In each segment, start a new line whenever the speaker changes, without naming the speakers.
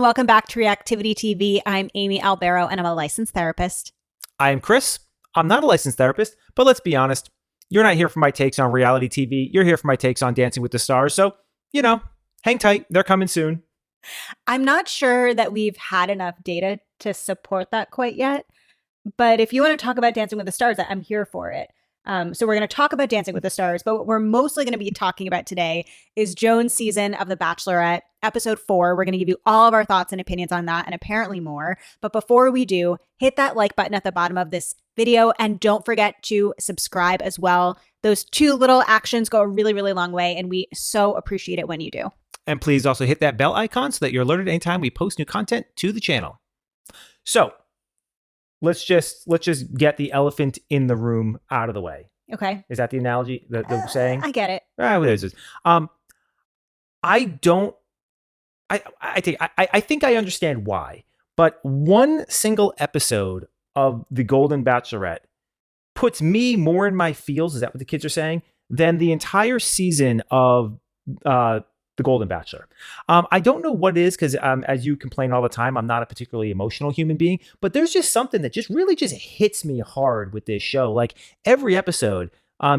welcome back to Reactivity TV. I'm Amy Albero, and I'm a licensed therapist.
I am Chris. I'm not a licensed therapist, but let's be honest. You're not here for my takes on reality TV. You're here for my takes on Dancing with the Stars. So, hang tight. They're coming soon.
I'm not sure that we've had enough data to support that quite yet. But if you want to talk about Dancing with the Stars, I'm here for it. So we're going to talk about Dancing with the Stars, but what we're mostly going to be talking about today is Joan's season of The Bachelorette, episode 4. We're going to give you all of our thoughts and opinions on that and apparently more. But before we do, hit that like button at the bottom of this video and don't forget to subscribe as well. Those two little actions go a really, really long way, and we so appreciate it when you do.
And please also hit that bell icon so that you're alerted anytime we post new content to the channel. So let's just get the elephant in the room out of the way.
Okay.
Is that the analogy that they're saying?
I get it.
What is this? I think I understand why, but one single episode of The Golden Bachelorette puts me more in my feels, is that what the kids are saying, than the entire season of The Golden Bachelor. I don't know what it is, because as you complain all the time, I'm not a particularly emotional human being, but there's just something that just really just hits me hard with this show. Like every episode,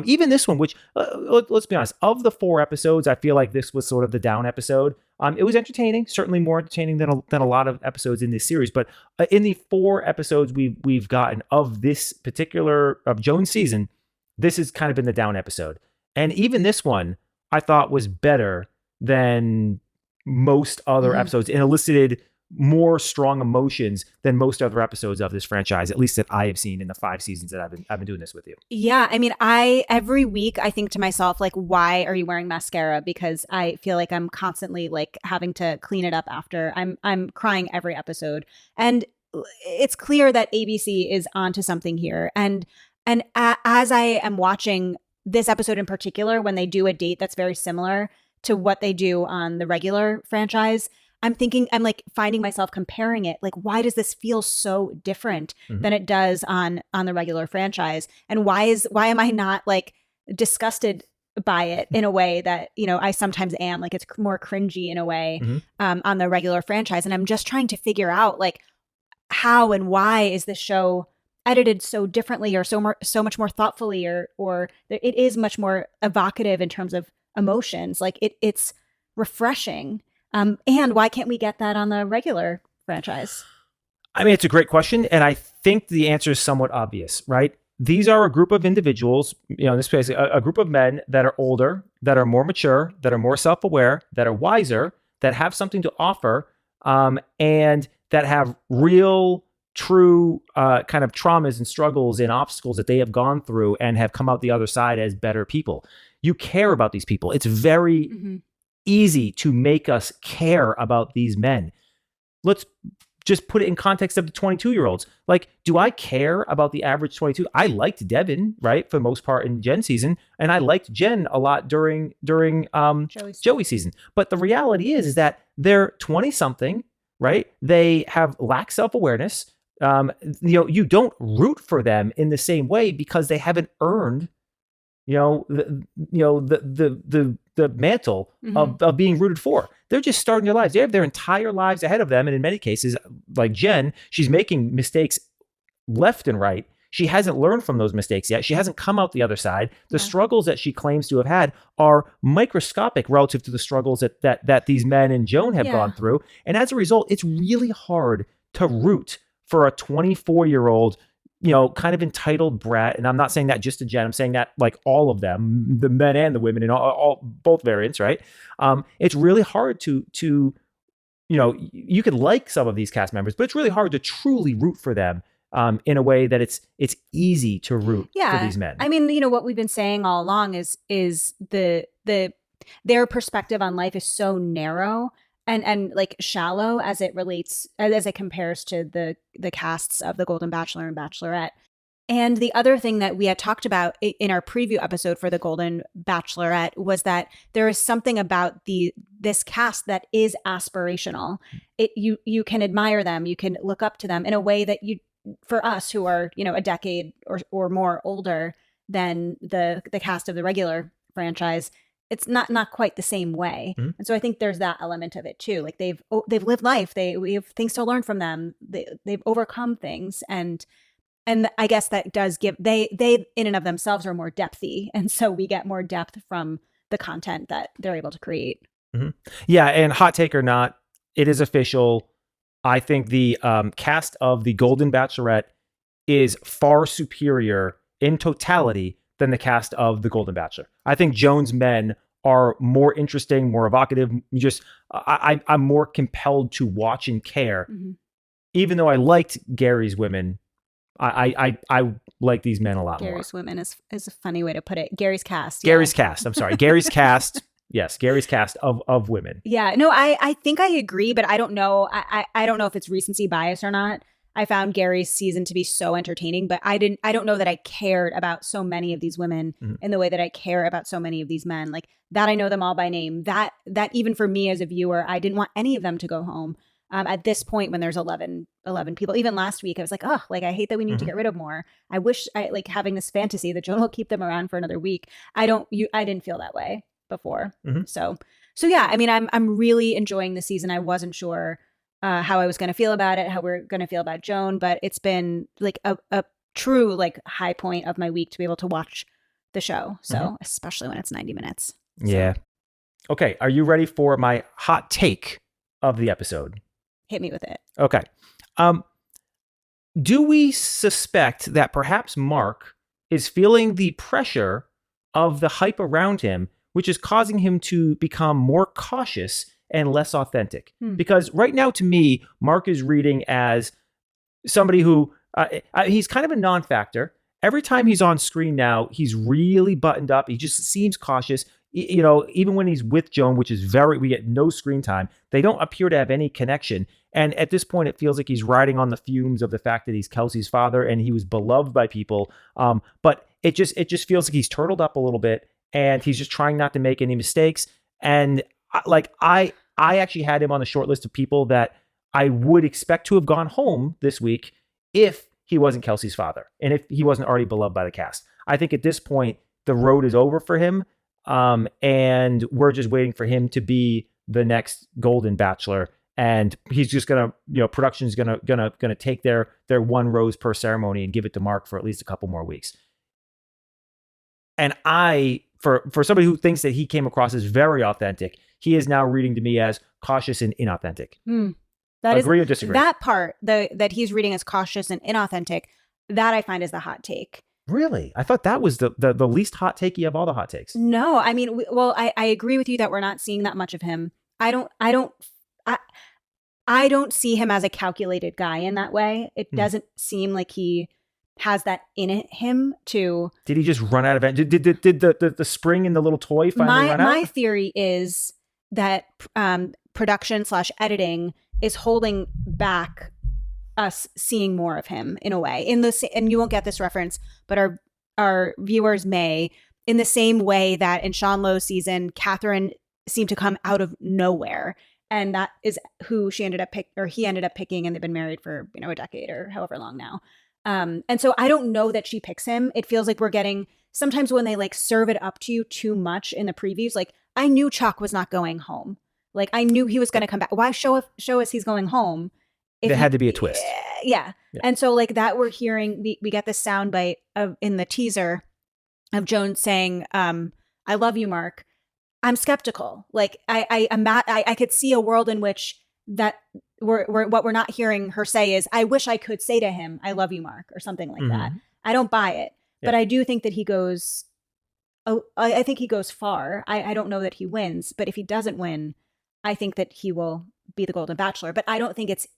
even this one, which let's be honest, of the 4 episodes, I feel like this was sort of the down episode. It was entertaining, certainly more entertaining than a lot of episodes in this series. But in the 4 episodes we've gotten of this particular of Joan's season, this has kind of been the down episode. And even this one, I thought was better than most other episodes and elicited more strong emotions than most other episodes of this franchise, at least that I have seen in the 5 seasons that I've been doing this with you.
Yeah, I mean, every week I think to myself, like, why are you wearing mascara? Because I feel like I'm constantly like having to clean it up after. I'm crying every episode, and it's clear that ABC is onto something here. And as I am watching this episode in particular, when they do a date that's very similar to what they do on the regular franchise, I'm like finding myself comparing it. Like, why does this feel so different than it does on the regular franchise? And why am I not like disgusted by it in a way that, I sometimes am? Like, it's more cringy in a way on the regular franchise. And I'm just trying to figure out like how and why is this show edited so differently or so much more thoughtfully, or it is much more evocative in terms of emotions. Like it's refreshing. And why can't we get that on the regular franchise?
I mean, it's a great question. And I think the answer is somewhat obvious, right? These are a group of individuals, in this case, a group of men that are older, that are more mature, that are more self-aware, that are wiser, that have something to offer, and that have real, true kind of traumas and struggles and obstacles that they have gone through and have come out the other side as better people. You care about these people. It's very easy to make us care about these men. Let's just put it in context of the 22-year-olds. Like, do I care about the average 22? I liked Devin, right, for the most part in Jen's season, and I liked Jen a lot during Joey's season. But the reality is that they're 20-something, right? They have lack self-awareness. You don't root for them in the same way because they haven't earned the mantle of being rooted for. They're just starting their lives. They have their entire lives ahead of them. And in many cases, like Jen, she's making mistakes left and right. She hasn't learned from those mistakes yet. She hasn't come out the other side. The struggles that she claims to have had are microscopic relative to the struggles that these men and Joan have gone through. And as a result, it's really hard to root for a 24-year-old kind of entitled brat. And I'm not saying that just to Jen. I'm saying that like all of them, the men and the women and all both variants, right? It's really hard to you could like some of these cast members, but it's really hard to truly root for them in a way that it's easy to root for these men.
I mean, what we've been saying all along is their perspective on life is so narrow and like shallow as it compares to the casts of the Golden Bachelor and Bachelorette. And the other thing that we had talked about in our preview episode for the Golden Bachelorette was that there is something about this cast that is aspirational. You can admire them, you can look up to them in a way that for us who are a decade or more older than the cast of the regular franchise, it's not quite the same way.
Mhm.
And so I think there's that element of it too. Like they've lived life. We have things to learn from them. They've overcome things, and I guess that does give they in and of themselves are more depthy, and so we get more depth from the content that they're able to create.
Mhm. Yeah, and hot take or not, it is official. I think the cast of the Golden Bachelorette is far superior in totality than the cast of the Golden Bachelor. I think Joan's men are more interesting, more evocative. I'm more compelled to watch and care.
Mm-hmm.
Even though I liked Gary's women, I like these men a lot more.
Gary's women is a funny way to put it. Gary's cast.
Gary's cast. I'm sorry. Gary's cast. Yes, Gary's cast of women.
Yeah, no, I think I agree, but I don't know. I don't know if it's recency bias or not. I found Gary's season to be so entertaining, but I don't know that I cared about so many of these women in the way that I care about so many of these men. Like that, I know them all by name. That even for me as a viewer, I didn't want any of them to go home. At this point, when there's 11 people, even last week, I was like, oh, like I hate that we need to get rid of more. I wish I like having this fantasy that Joan will keep them around for another week. I didn't feel that way before. So yeah, I mean, I'm really enjoying the season. I wasn't sure how I was going to feel about it, how we're going to feel about Joan, but it's been like a true like high point of my week to be able to watch the show. So especially when it's 90 minutes. So.
Yeah. Okay. Are you ready for my hot take of the episode?
Hit me with it.
Okay. Do we suspect that perhaps Mark is feeling the pressure of the hype around him, which is causing him to become more cautious and less authentic? Because right now, to me, Mark is reading as somebody who he's kind of a non-factor. Every time he's on screen now, he's really buttoned up. He just seems cautious. You know, even when he's with Joan, which is we get no screen time, they don't appear to have any connection. And at this point, it feels like he's riding on the fumes of the fact that he's Kelsey's father and he was beloved by people. But it just feels like he's turtled up a little bit and he's just trying not to make any mistakes. And I actually had him on the short list of people that I would expect to have gone home this week if he wasn't Kelsey's father and if he wasn't already beloved by the cast. I think at this point, the road is over for him. And we're just waiting for him to be the next Golden Bachelor. And he's just production's gonna take their one rose per ceremony and give it to Mark for at least a couple more weeks. And for somebody who thinks that he came across as very authentic, he is now reading to me as cautious and inauthentic. Agree or disagree?
That part, that he's reading as cautious and inauthentic, that I find is the hot take.
Really? I thought that was the least hot takey of all the hot takes.
No, I mean, I agree with you that we're not seeing that much of him. I don't see him as a calculated guy in that way. It doesn't seem like he has that in him to. Did
he just run out of it? Did the spring in the little toy finally run out? My
theory is that production/editing is holding back us seeing more of him in a way. And you won't get this reference, but our viewers may, in the same way that in Sean Lowe's season, Catherine seemed to come out of nowhere. And that is who he ended up picking, and they've been married for, a decade or however long now. And so I don't know that she picks him. It feels like we're getting, sometimes when they like serve it up to you too much in the previews, like I knew Chock was not going home. Like I knew he was going to come back. Why show us he's going home?
There had to be a twist.
Yeah. And so like that we're hearing, we get this soundbite in the teaser of Joan saying, I love you, Mark. I'm skeptical. Like I could see a world in which that what we're not hearing her say is, I wish I could say to him, I love you, Mark, or something like that. I don't buy it, but I do think that he goes, I think he goes far. I don't know that he wins, but if he doesn't win, I think that he will be the Golden Bachelor, but I don't think it's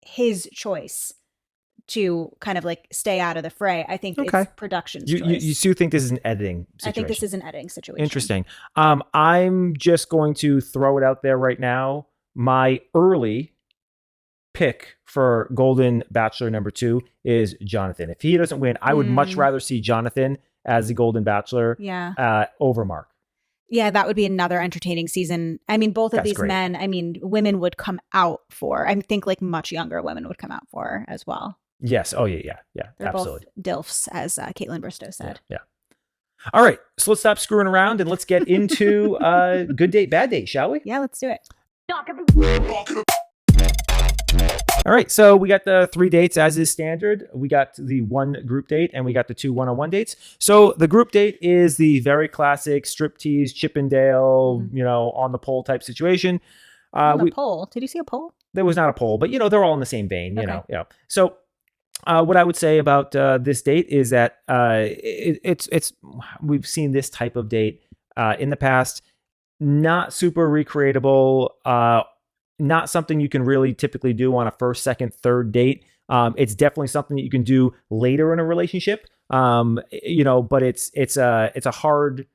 his choice to kind of like stay out of the fray. I think it's production's choice. You
do think this is an editing situation?
I think this is an editing situation.
Interesting. I'm just going to throw it out there right now. My early pick for Golden Bachelor number 2 is Jonathan. If he doesn't win, I would much rather see Jonathan as the Golden Bachelor over Mark.
Yeah, that would be another entertaining season. I mean, both of these men, I mean, women would come out for. I think like much younger women would come out for as well.
Yes. Oh, yeah.
They're
absolutely.
both DILFs, as Caitlin Bristow said.
Yeah. All right, so let's stop screwing around and let's get into good date, bad date, shall we?
Yeah, let's do it.
All right, so we got the 3 dates as is standard. We got the 1 group date and we got the 2 one-on-one dates. So the group date is the very classic striptease, Chippendale, on the pole type situation.
On the pole. Did you see a pole?
There was not a pole, but they're all in the same vein. You know. So what I would say about this date is that it's we've seen this type of date in the past. Not super recreatable. Not something you can really typically do on a first, second, third date. It's definitely something that you can do later in a relationship. But it's a hard.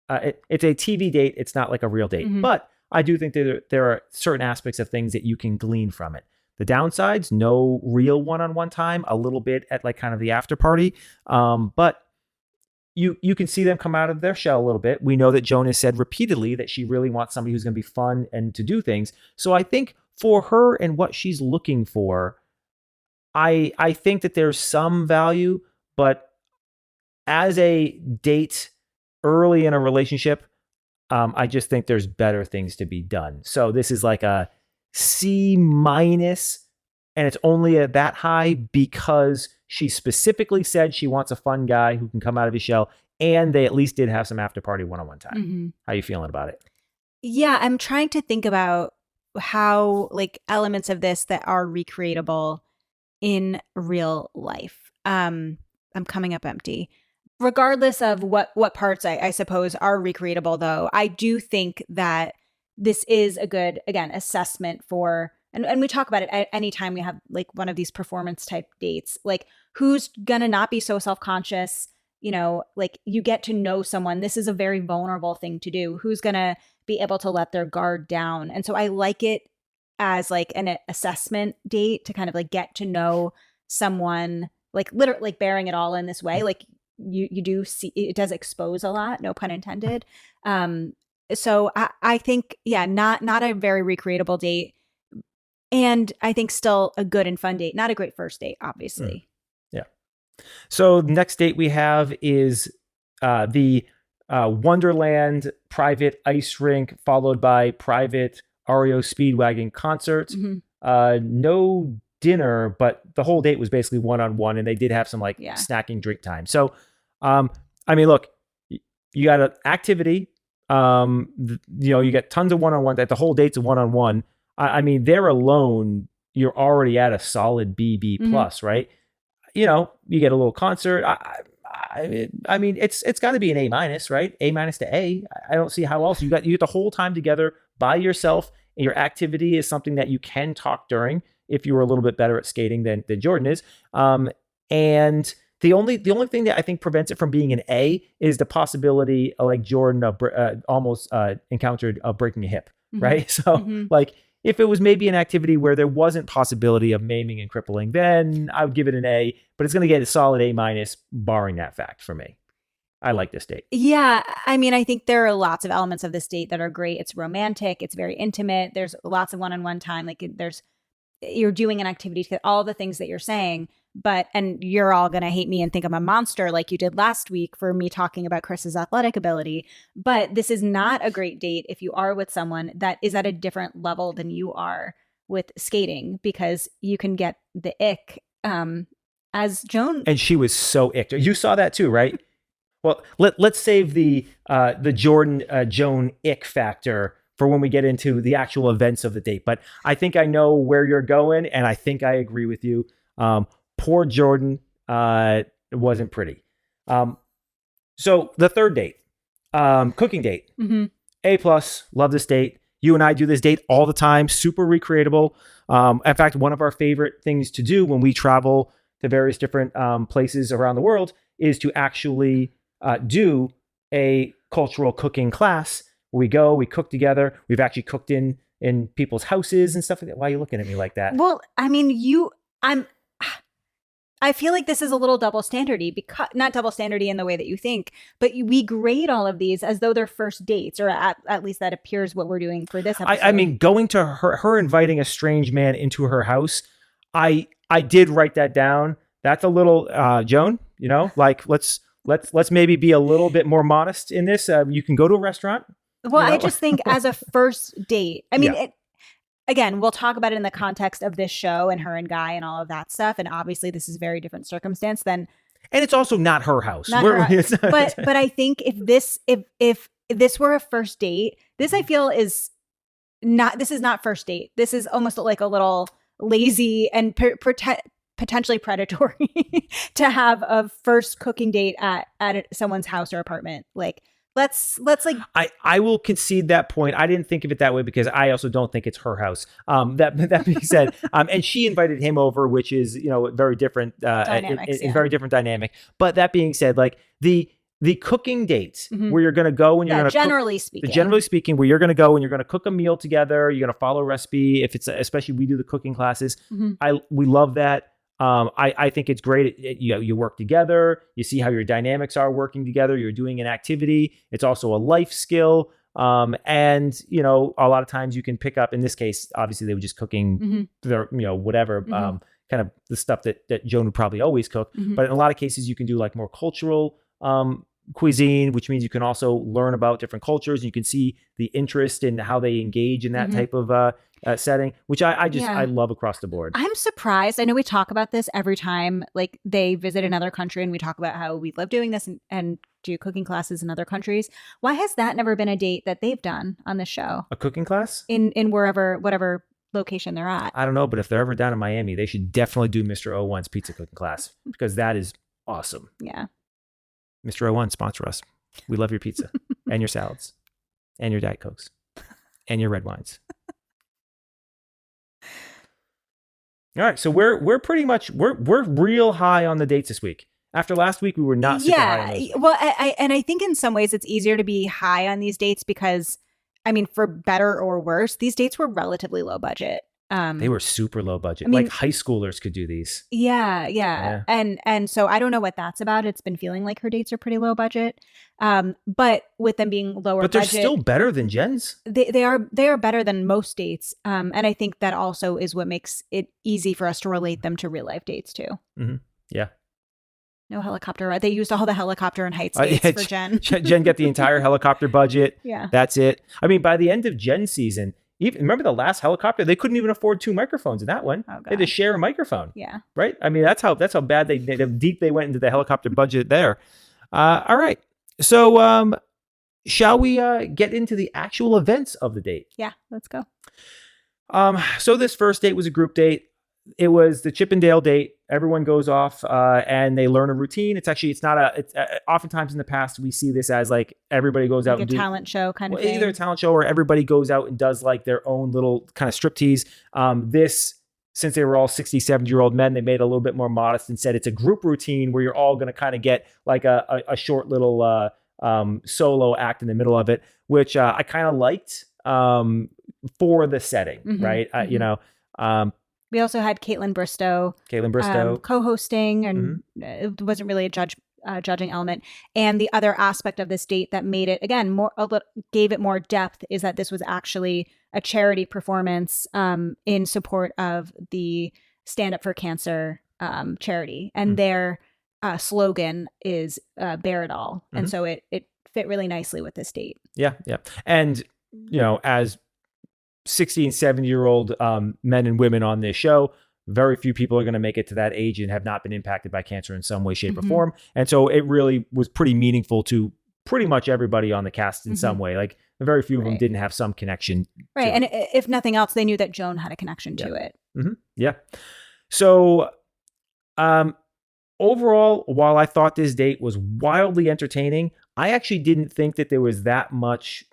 It's a TV date. It's not like a real date.
Mm-hmm.
But I do think that there are certain aspects of things that you can glean from it. The downsides: no real one-on-one time. A little bit at like kind of the after party. But you can see them come out of their shell a little bit. We know that Joan has said repeatedly that she really wants somebody who's going to be fun and to do things. So I think for her and what she's looking for, I think that there's some value, but as a date early in a relationship, I just think there's better things to be done. So this is like a C minus, and it's only at that high because she specifically said she wants a fun guy who can come out of his shell, and they at least did have some after party one-on-one time.
Mm-hmm.
How are you feeling about it?
Yeah, I'm trying to think about how like elements of this that are recreatable in real life. I'm coming up empty. Regardless of what parts I suppose are recreatable, though, I do think that this is a good, again, assessment for, and we talk about it at any time we have like one of these performance type dates, like who's gonna not be so self-conscious, like you get to know someone. This is a very vulnerable thing to do. Who's gonna be able to let their guard down? And so I like it as like an assessment date to kind of like get to know someone, like literally like bearing it all in this way. Like you do see, it does expose a lot, no pun intended. So I think, yeah, not a very recreatable date. And I think still a good and fun date, not a great first date, obviously.
Yeah. So the next date we have is the Wonderland private ice rink, followed by private REO Speedwagon concerts.
Mm-hmm.
No dinner, but the whole date was basically one-on-one, and they did have some snacking drink time. So, look, you got an activity. You get tons of one-on-one. That the whole date's a one-on-one. There alone, you're already at a solid B plus, right? You get a little concert. It's got to be an A minus, right? A minus to A. I don't see how else. You get the whole time together by yourself, and your activity is something that you can talk during if you were a little bit better at skating than Jordan is. And the only thing that I think prevents it from being an A is the possibility, like Jordan almost encountered breaking a hip, right? So like if it was maybe an activity where there wasn't possibility of maiming and crippling, then I would give it an A, but it's going to get a solid A minus barring that fact for me. I like this date.
Yeah. I think there are lots of elements of this date that are great. It's romantic. It's very intimate. There's lots of one-on-one time. Like you're doing an activity to all the things that you're saying, and you're all going to hate me and think I'm a monster like you did last week for me talking about Chris's athletic ability. But this is not a great date if you are with someone that is at a different level than you are with skating, because you can get the ick, as Joan.
And she was so icked. You saw that too, right? Well, let's save the Jordan Joan ick factor for when we get into the actual events of the date. But I think I know where you're going, and I think I agree with you. Poor Jordan wasn't pretty. So the third date, cooking date, A plus, love this date. You and I do this date all the time, super recreatable. In fact, one of our favorite things to do when we travel to various different places around the world is to actually do a cultural cooking class. We go, we cook together. We've actually cooked in people's houses and stuff like that. Why are you looking at me like that?
Well, I feel like this is a little double standardy, because not double standardy in the way that you think, but we grade all of these as though they're first dates, or at least that appears what we're doing for this episode.
Going to her inviting a strange man into her house, I did write that down. That's a little Joan, like let's let's maybe be a little bit more modest in this. You can go to a restaurant.
Well, I just think as a first date, I mean,
Yeah.
Again, we'll talk about it in the context of this show and her and Guy and all of that stuff. And obviously, this is a very different circumstance than.
And it's also not her house.
Not her house. But I think if this were a first date, this I feel is not. This is not first date. This is almost like a little lazy and potentially predatory to have a first cooking date at someone's house or apartment. Like let's like.
I will concede that point. I didn't think of it that way because I also don't think it's her house. That being said, and she invited him over, which is very different, very different dynamic. But that being said, like the cooking dates where you're going to go and you're going to
generally
speaking, where you're going to go and you're going to cook a meal together, you're going to follow a recipe. If it's especially we do the cooking classes, we love that. I think it's great. You work together, you see how your dynamics are working together. You're doing an activity. It's also a life skill. And a lot of times you can pick up, in this case, obviously they were just cooking their, whatever, kind of the stuff that Joan would probably always cook. But in a lot of cases you can do like more cultural, cuisine, which means you can also learn about different cultures. You can see the interest in how they engage in that type of setting, which I love across the board.
I'm surprised. I know we talk about this every time like they visit another country and we talk about how we love doing this and do cooking classes in other countries. Why has that never been a date that they've done on the show?
A cooking class?
In whatever location they're at.
I don't know, but if they're ever down in Miami, they should definitely do Mr. O1's pizza cooking class because that is awesome.
Yeah.
Mr. O1, sponsor us. We love your pizza and your salads and your Diet Cokes and your red wines. All right, so we're pretty much we're real high on the dates this week. After last week, we were not super high on those.
Well, I think in some ways it's easier to be high on these dates because, I mean, for better or worse, these dates were relatively low budget.
They were super low budget. Like high schoolers could do these.
Yeah. And so I don't know what that's about. It's been feeling like her dates are pretty low budget. But with them being lower budget.
But they're still better than Jen's.
They are better than most dates. And I think that also is what makes it easy for us to relate them to real life dates too.
Mm-hmm. Yeah.
No helicopter. They used all the helicopter and heights dates for Jen.
Jen got the entire helicopter budget.
Yeah.
That's it. I mean, by the end of Jen's season, remember the last helicopter? They couldn't even afford 2 microphones in that one.
Oh, God.
They had to share a microphone.
Yeah.
Right? I mean, that's how bad deep they went into the helicopter budget there. All right. So shall we get into the actual events of the date?
Yeah, let's go.
So this first date was a group date. It was the Chippendale date. Everyone goes off and they learn a routine. It's oftentimes in the past we see this as like everybody goes out
like
and
a talent show kind of thing.
Either a talent show or everybody goes out and does like their own little kind of striptease. Since they were all 60, 70-year-old men, they made it a little bit more modest and said it's a group routine where you're all going to kind of get like a short little solo act in the middle of it, which I kind of liked for the setting, right?
We also had Caitlin Bristow co-hosting, and it wasn't really a judging element. And the other aspect of this date that made it, again, gave it more depth is that this was actually a charity performance in support of the Stand Up for Cancer charity. And their slogan is Bear It All. And so it fit really nicely with this date.
Yeah. And, as 60 and 70-year-old men and women on this show, very few people are going to make it to that age and have not been impacted by cancer in some way, shape, or form. And so it really was pretty meaningful to pretty much everybody on the cast in some way. Like very few of them didn't have some connection.
Right. And if nothing else, they knew that Joan had a connection to it.
Yeah. So overall, while I thought this date was wildly entertaining, I actually didn't think that there was that much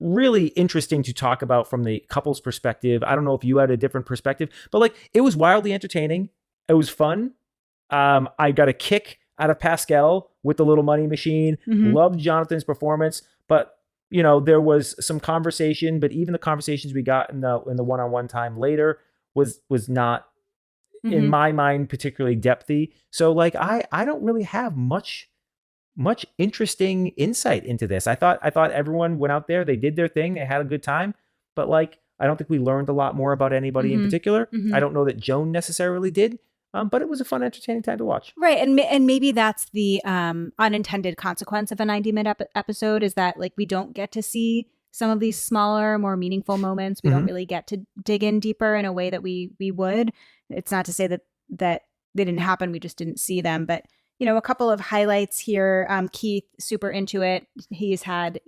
really interesting to talk about from the couple's perspective. I don't know if you had a different perspective, but like it was wildly entertaining. It was fun. I got a kick out of Pascal with the little money machine. Loved Jonathan's performance, but there was some conversation, but even the conversations we got in the one-on-one time later was not in my mind particularly depthy. So like I don't really have much interesting insight into this. I thought everyone went out there, they did their thing, they had a good time, but like I don't think we learned a lot more about anybody in particular. I don't know that Joan necessarily did. But it was a fun, entertaining time to watch.
Right. And maybe that's the unintended consequence of a 90-minute episode, is that like we don't get to see some of these smaller, more meaningful moments. We don't really get to dig in deeper in a way that we would. It's not to say that they didn't happen. We just didn't see them. But, a couple of highlights here. Keith, super into it. He's had,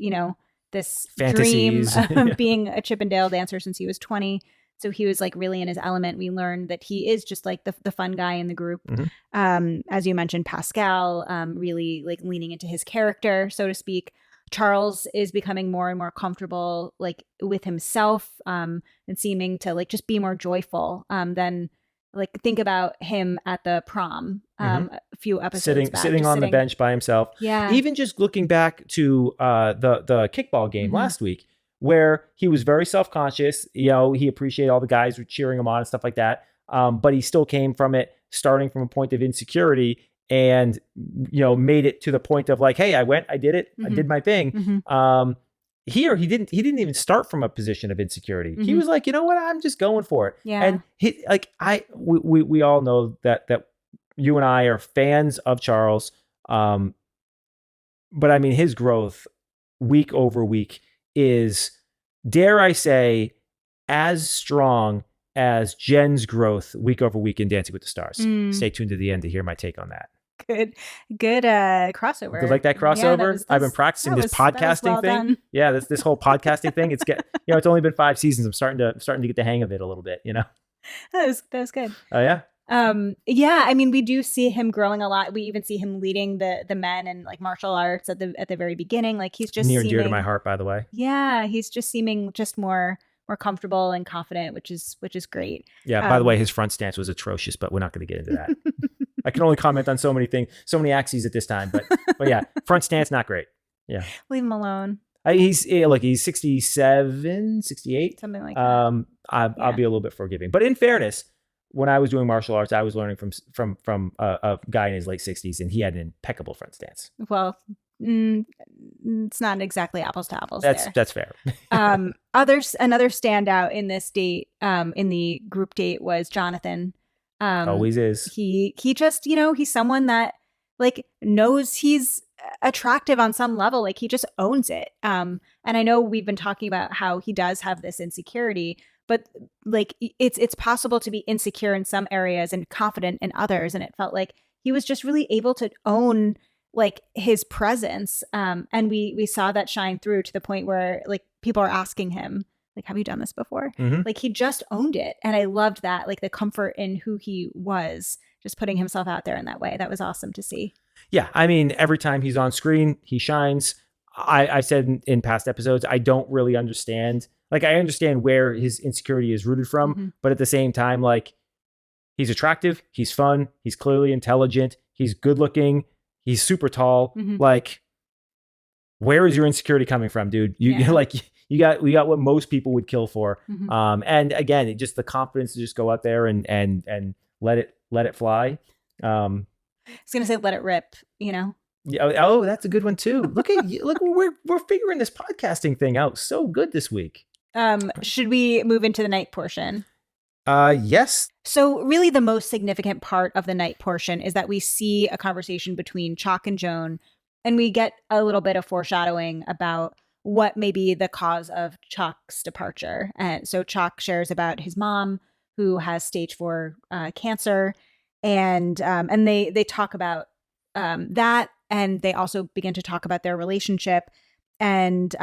this
Fantasies.
dream of being a Chippendale dancer since he was 20. So he was like really in his element. We learned that he is just like the fun guy in the group. As you mentioned, Pascal, really like leaning into his character, so to speak. Charles is becoming more and more comfortable like with himself, and seeming to like just be more joyful than like think about him at the prom a few episodes back.
Sitting on the bench by himself.
Yeah.
Even just looking back to the kickball game last week, where he was very self-conscious. He appreciated all the guys who were cheering him on and stuff like that. But he still came from it starting from a point of insecurity, and, made it to the point of like, hey, I did it. I did my thing. Here, he didn't even start from a position of insecurity. He was like, you know what? I'm just going for it.
Yeah.
And we all know that you and I are fans of Charles. But I mean, his growth week over week is, dare I say, as strong as Jen's growth week over week in Dancing with the Stars. Stay tuned to the end to hear my take on that.
Good crossover.
You like that crossover?
Yeah,
I've been practicing this podcasting thing.
Done.
Yeah, this whole podcasting thing. It's only been 5 seasons. I'm starting to get the hang of it a little bit.
That was good.
Oh yeah.
Yeah, I mean, we do see him growing a lot. We even see him leading the men in like martial arts at the very beginning. Like he's just
near and dear to my heart, by the way.
Yeah, he's just seeming just more comfortable and confident, which is great.
Yeah. By the way, his front stance was atrocious, but we're not going to get into that. I can only comment on so many things, so many axes at this time. But yeah, front stance not great. Yeah,
leave him alone.
He's 67, 68.
Something like that.
I'll be a little bit forgiving. But in fairness, when I was doing martial arts, I was learning from a guy in his late 60s, and he had an impeccable front stance.
Well, it's not exactly apples to apples.
That's fair.
Another standout in this date, in the group date, was Jonathan.
Always is.
He just, he's someone that like knows he's attractive on some level. Like he just owns it. And I know we've been talking about how he does have this insecurity, but like it's possible to be insecure in some areas and confident in others. And it felt like he was just really able to own like his presence. And we saw that shine through to the point where like people are asking him, like, have you done this before? Like he just owned it. And I loved that, like the comfort in who he was, just putting himself out there in that way. That was awesome to see.
Yeah. I mean, every time he's on screen, he shines. I said in past episodes, I don't really understand. Like, I understand where his insecurity is rooted from, but at the same time, like, he's attractive, he's fun, he's clearly intelligent, he's good looking, he's super tall. Like, where is your insecurity coming from, dude? You're like, we got what most people would kill for. And again, just the confidence to just go out there and let it fly. I
was gonna say let it rip,
Yeah. Oh, that's a good one too. Look at you. Look, we're figuring this podcasting thing out so good this week.
Should we move into the night portion?
Yes.
So really the most significant part of the night portion is that we see a conversation between Chock and Joan, and we get a little bit of foreshadowing about what may be the cause of Chock's departure. And so Chock shares about his mom, who has stage 4 cancer, and they talk about that, and they also begin to talk about their relationship and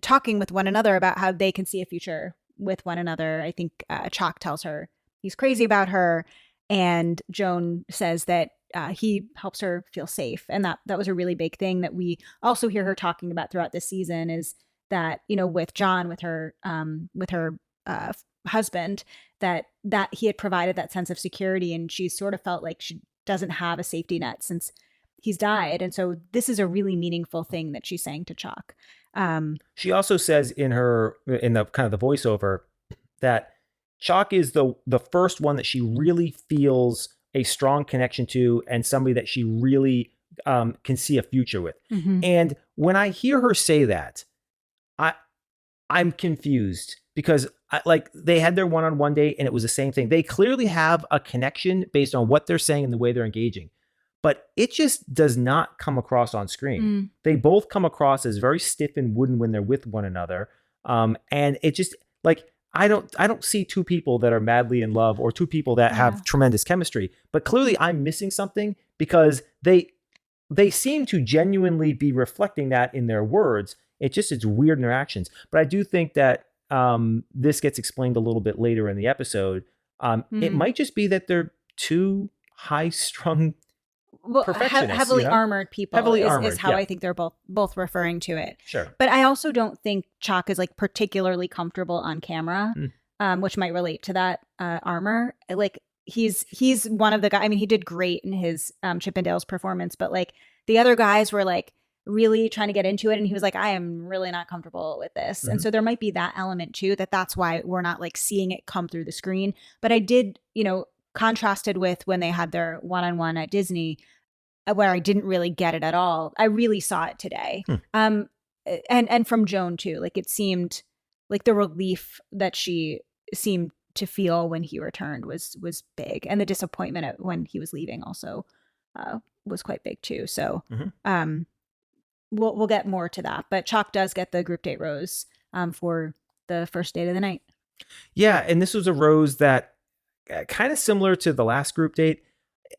talking with one another about how they can see a future with one another. I think Chock tells her he's crazy about her, and Joan says that he helps her feel safe. And that was a really big thing that we also hear her talking about throughout this season, is that, with John, with her husband, that he had provided that sense of security, and she sort of felt like she doesn't have a safety net since he's died. And so this is a really meaningful thing that she's saying to Chock.
She also says in the kind of the voiceover that Chock is the first one that she really feels a strong connection to, and somebody that she really can see a future with. And when I hear her say that, I I'm confused because like they had their one-on-one date and it was the same thing. They clearly have a connection based on what they're saying and the way they're engaging, but it just does not come across on screen. They both come across as very stiff and wooden when they're with one another. And it just like, I don't see two people that are madly in love or two people that have tremendous chemistry, but clearly I'm missing something because they seem to genuinely be reflecting that in their words. It's weird in their actions. But I do think that this gets explained a little bit later in the episode. It might just be that they're two high-strung perfectionists,
heavily armored people is how
yeah.
I think they're both referring to it.
Sure.
But I also don't think Chock is like particularly comfortable on camera, which might relate to that armor. Like he's one of the guys. I mean, he did great in his Chippendales performance, but like the other guys were like really trying to get into it, and he was like, I am really not comfortable with this. And so there might be that element too, that's why we're not like seeing it come through the screen. But I did, contrasted with when they had their one-on-one at Disney, where I didn't really get it at all. I really saw it today. And from Joan too. Like it seemed like the relief that she seemed to feel when he returned was big. And the disappointment when he was leaving also was quite big too. So we'll get more to that. But Chock does get the group date rose for the first date of the night.
Yeah, and this was a rose that kind of similar to the last group date.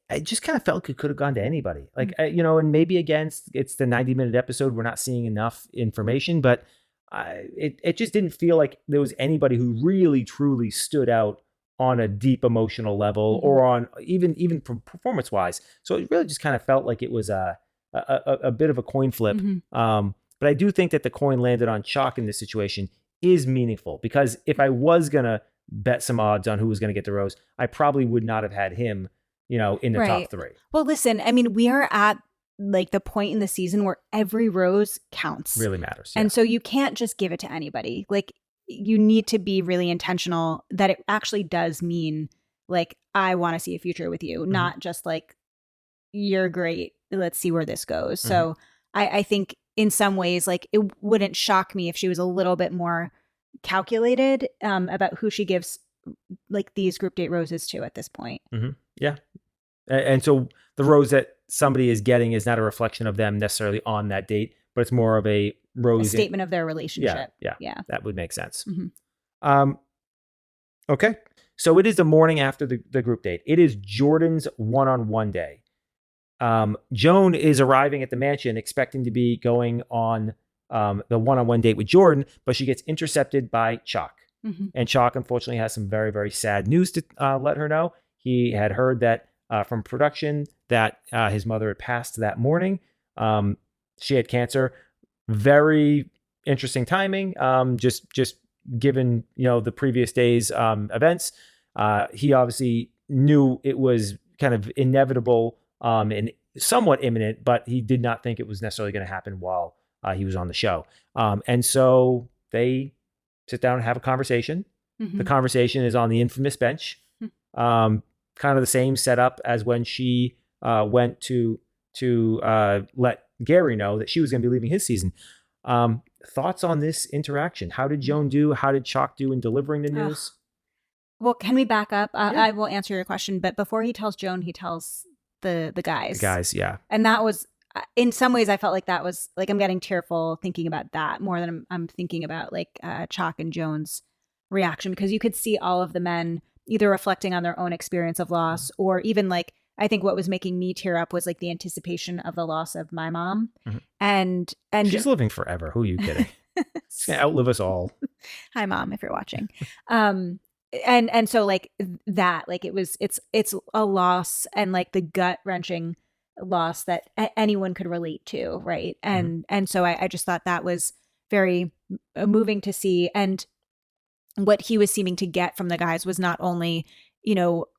I just kind of felt like it could have gone to anybody. Like, and maybe again, it's the 90-minute episode. We're not seeing enough information, but it just didn't feel like there was anybody who really, truly stood out on a deep emotional level or on even performance wise. So it really just kind of felt like it was a bit of a coin flip. But I do think that the coin landed on Chock in this situation is meaningful, because if I was going to bet some odds on who was going to get the rose, I probably would not have had him, in the top three.
Well, listen, I mean, we are at like the point in the season where every rose counts.
Really matters.
And so you can't just give it to anybody. Like you need to be really intentional that it actually does mean like, I want to see a future with you, not just like, you're great, let's see where this goes. So I think in some ways, like it wouldn't shock me if she was a little bit more calculated about who she gives like these group date roses to at this point.
Yeah. And so the rose that somebody is getting is not a reflection of them necessarily on that date, but it's more of a rose
statement of their relationship.
Yeah. That would make sense. Okay. So it is the morning after the group date. It is Jordan's one-on-one day. Joan is arriving at the mansion expecting to be going on the one-on-one date with Jordan, but she gets intercepted by Chock. And Chock, unfortunately, has some very, very sad news to let her know. He had heard that from production that his mother had passed that morning. She had cancer. Very interesting timing. Just given the previous day's events, he obviously knew it was kind of inevitable and somewhat imminent, but he did not think it was necessarily going to happen while he was on the show. And so they sit down and have a conversation. The conversation is on the infamous bench. Kind of the same setup as when she went to let Gary know that she was going to be leaving his season. Thoughts on this interaction? How did Joan do? How did Chock do in delivering the news?
Well, can we back up? I will answer your question, but before he tells Joan, he tells the guys.
The guys, yeah.
And that was, in some ways, I felt like that was like, I'm getting tearful thinking about that more than I'm thinking about like Chock and Joan's reaction, because you could see all of the men either reflecting on their own experience of loss, or even like, I think what was making me tear up was like the anticipation of the loss of my mom. And
she's living forever. Who are you kidding? She's gonna outlive us all.
Hi, Mom, if you're watching. And so like that, like it's a loss, and like the gut wrenching loss that anyone could relate to. Right. And so I just thought that was very moving to see. And what he was seeming to get from the guys was not only,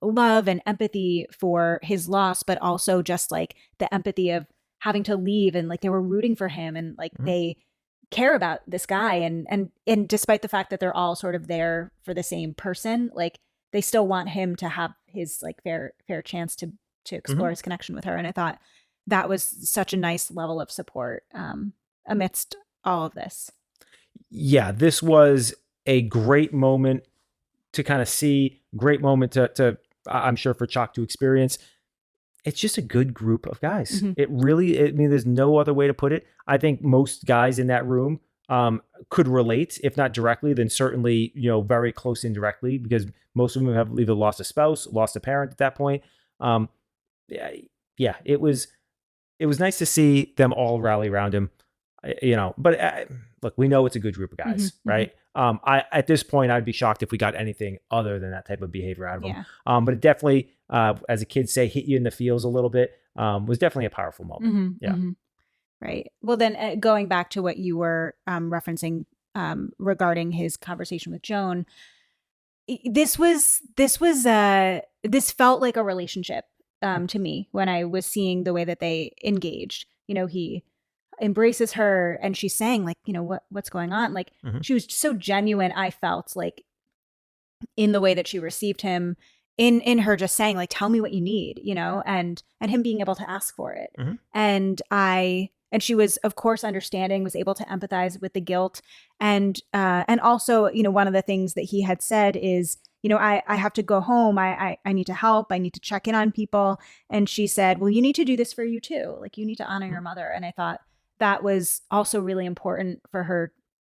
love and empathy for his loss, but also just like the empathy of having to leave, and like they were rooting for him, and like they care about this guy, and despite the fact that they're all sort of there for the same person, like they still want him to have his like fair chance to explore his connection with her. And I thought that was such a nice level of support amidst all of this.
yeah, this was a great moment to kind of see, great moment to I'm sure for Chock to experience. It's just a good group of guys.
Mm-hmm.
It really, I mean, there's no other way to put it. I think most guys in that room could relate, if not directly, then certainly, very close indirectly, because most of them have either lost a spouse, lost a parent at that point. Yeah, yeah, it was nice to see them all rally around him, but look, we know it's a good group of
Mm-hmm.
guys,
Mm-hmm.
right? I At this point, I'd be shocked if we got anything other than that type of behavior out of them.
Yeah.
But it definitely, as the kids say, hit you in the feels a little bit. Was definitely a powerful moment.
Mm-hmm.
Yeah.
Mm-hmm. Right. Well, then going back to what you were referencing regarding his conversation with Joan, this felt like a relationship to me when I was seeing the way that they engaged. He embraces her and she's saying like, what's going on? Like
Mm-hmm.
she was so genuine. I felt like in the way that she received him, in her just saying like, tell me what you need, and him being able to ask for it.
Mm-hmm.
And she was of course understanding, was able to empathize with the guilt. And also, one of the things that he had said is, I have to go home. I need to help. I need to check in on people. And she said, well, you need to do this for you too. Like you need to honor your mother. And I thought that was also really important for her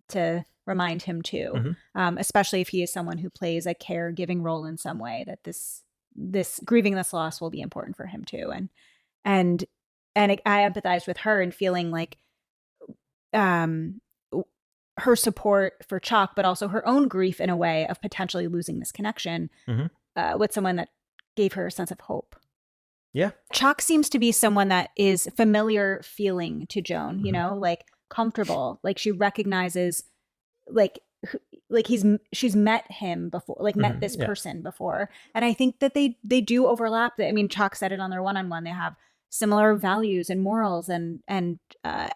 to remind him too, especially if he is someone who plays a caregiving role in some way, that this grieving this loss will be important for him too. And I empathized with her and feeling like her support for Chock, but also her own grief in a way of potentially losing this connection with someone that gave her a sense of hope.
Yeah.
Chock seems to be someone that is familiar feeling to Joan, like comfortable, like she recognizes like she's met him before, like met this person before. And I think that they do overlap. I mean, Chock said it on their one-on-one. They have similar values and morals, and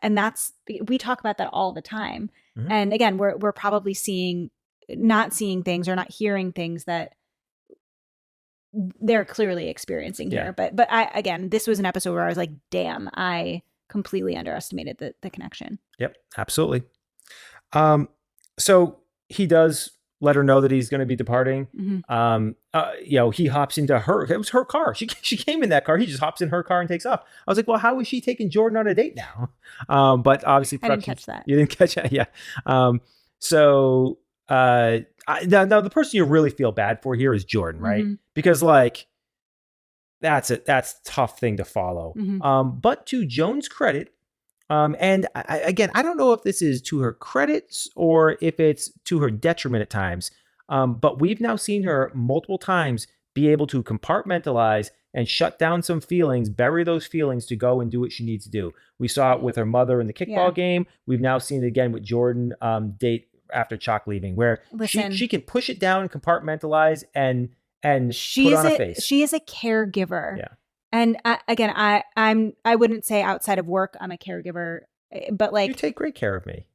that's, we talk about that all the time. And again, we're probably not seeing things or not hearing things that they're clearly experiencing here. But again, this was an episode where I was like, damn, I completely underestimated the connection.
Yep, absolutely. So he does let her know that he's going to be departing. He hops into her. It was her car. She came in that car. He just hops in her car and takes off. I was like, well, how is she taking Jordan on a date now? But obviously,
I didn't catch that.
You didn't catch that, yeah. Now the person you really feel bad for here is Jordan, right? Because like that's a tough thing to follow. But to Joan's credit. And again, I don't know if this is to her credits or if it's to her detriment at times. But we've now seen her multiple times be able to compartmentalize and shut down some feelings, bury those feelings to go and do what she needs to do. We saw it with her mother in the kickball game. We've now seen it again with Jordan date after Chock leaving, where she can push it down and compartmentalize and put on a face.
She is a caregiver.
Yeah.
And again, I wouldn't say outside of work I'm a caregiver, but like
you take great care of me.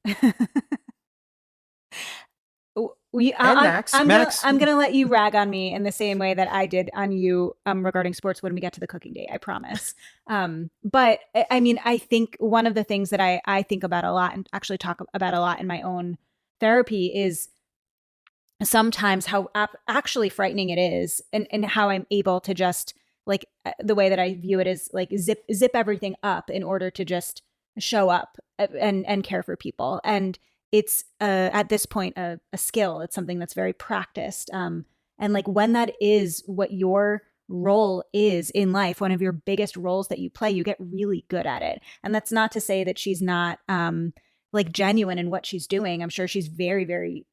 I'm gonna let you rag on me in the same way that I did on you regarding sports when we get to the cooking date. I promise. But I mean, I think one of the things that I think about a lot and actually talk about a lot in my own therapy is sometimes how actually frightening it is, and how I'm able to just like the way that I view it is like zip everything up in order to just show up and care for people. And it's at this point a skill. It's something that's very practiced. And like when that is what your role is in life, one of your biggest roles that you play, you get really good at it. And that's not to say that she's not like genuine in what she's doing. I'm sure she's very, very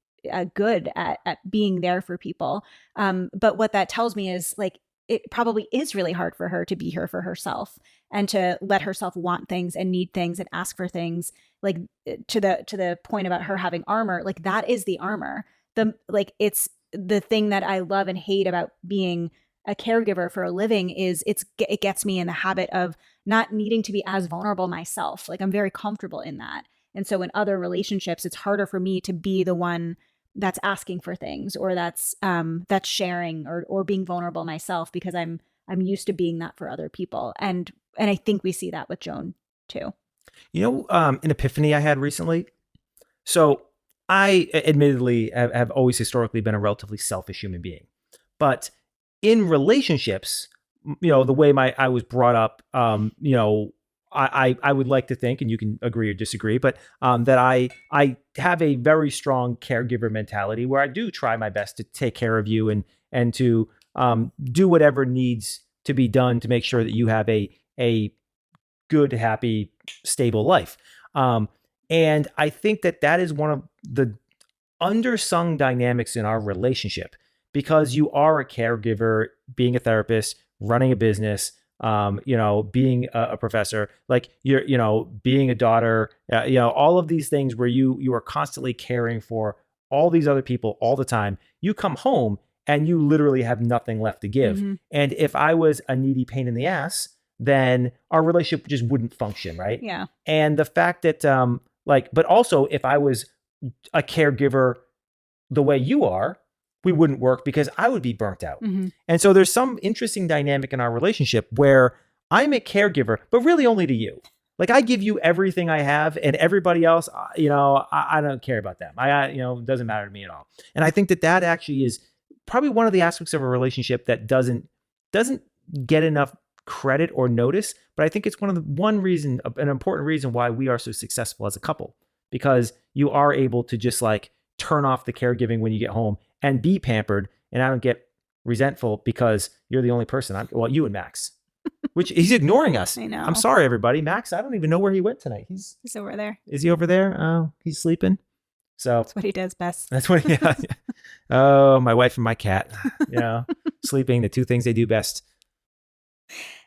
good at being there for people. But what that tells me is like, it probably is really hard for her to be here for herself and to let herself want things and need things and ask for things, like to the point about her having armor. Like that is the armor. It's the thing that I love and hate about being a caregiver for a living is it gets me in the habit of not needing to be as vulnerable myself. Like I'm very comfortable in that. And so in other relationships, it's harder for me to be the one that's asking for things or that's sharing or being vulnerable myself, because I'm used to being that for other people. And I think we see that with Joan too.
An epiphany I had recently. So I admittedly have always historically been a relatively selfish human being, but in relationships, the way I was brought up, I would like to think, and you can agree or disagree, but that I have a very strong caregiver mentality where I do try my best to take care of you and to do whatever needs to be done to make sure that you have a good, happy, stable life. And I think that is one of the undersung dynamics in our relationship, because you are a caregiver, being a therapist, running a business, being a professor, like you're, being a daughter, all of these things where you are constantly caring for all these other people all the time. You come home and you literally have nothing left to give.
Mhm.
And if I was a needy pain in the ass, then our relationship just wouldn't function, right?
Yeah.
And the fact that, but also if I was a caregiver the way you are, we wouldn't work because I would be burnt out.
Mm-hmm.
And so there's some interesting dynamic in our relationship where I'm a caregiver, but really only to you. Like I give you everything I have, and everybody else, I don't care about them. It doesn't matter to me at all. And I think that actually is probably one of the aspects of a relationship that doesn't get enough credit or notice. But I think it's an important reason why we are so successful as a couple, because you are able to just like turn off the caregiving when you get home and be pampered. And I don't get resentful because you're the only person. You and Max, which he's ignoring us.
I know.
I'm sorry, everybody. Max, I don't even know where he went tonight. He's
over there.
Is he over there? Oh, he's sleeping. So
that's what he does best.
That's what. Yeah. Oh, my wife and my cat. Sleeping, the two things they do best.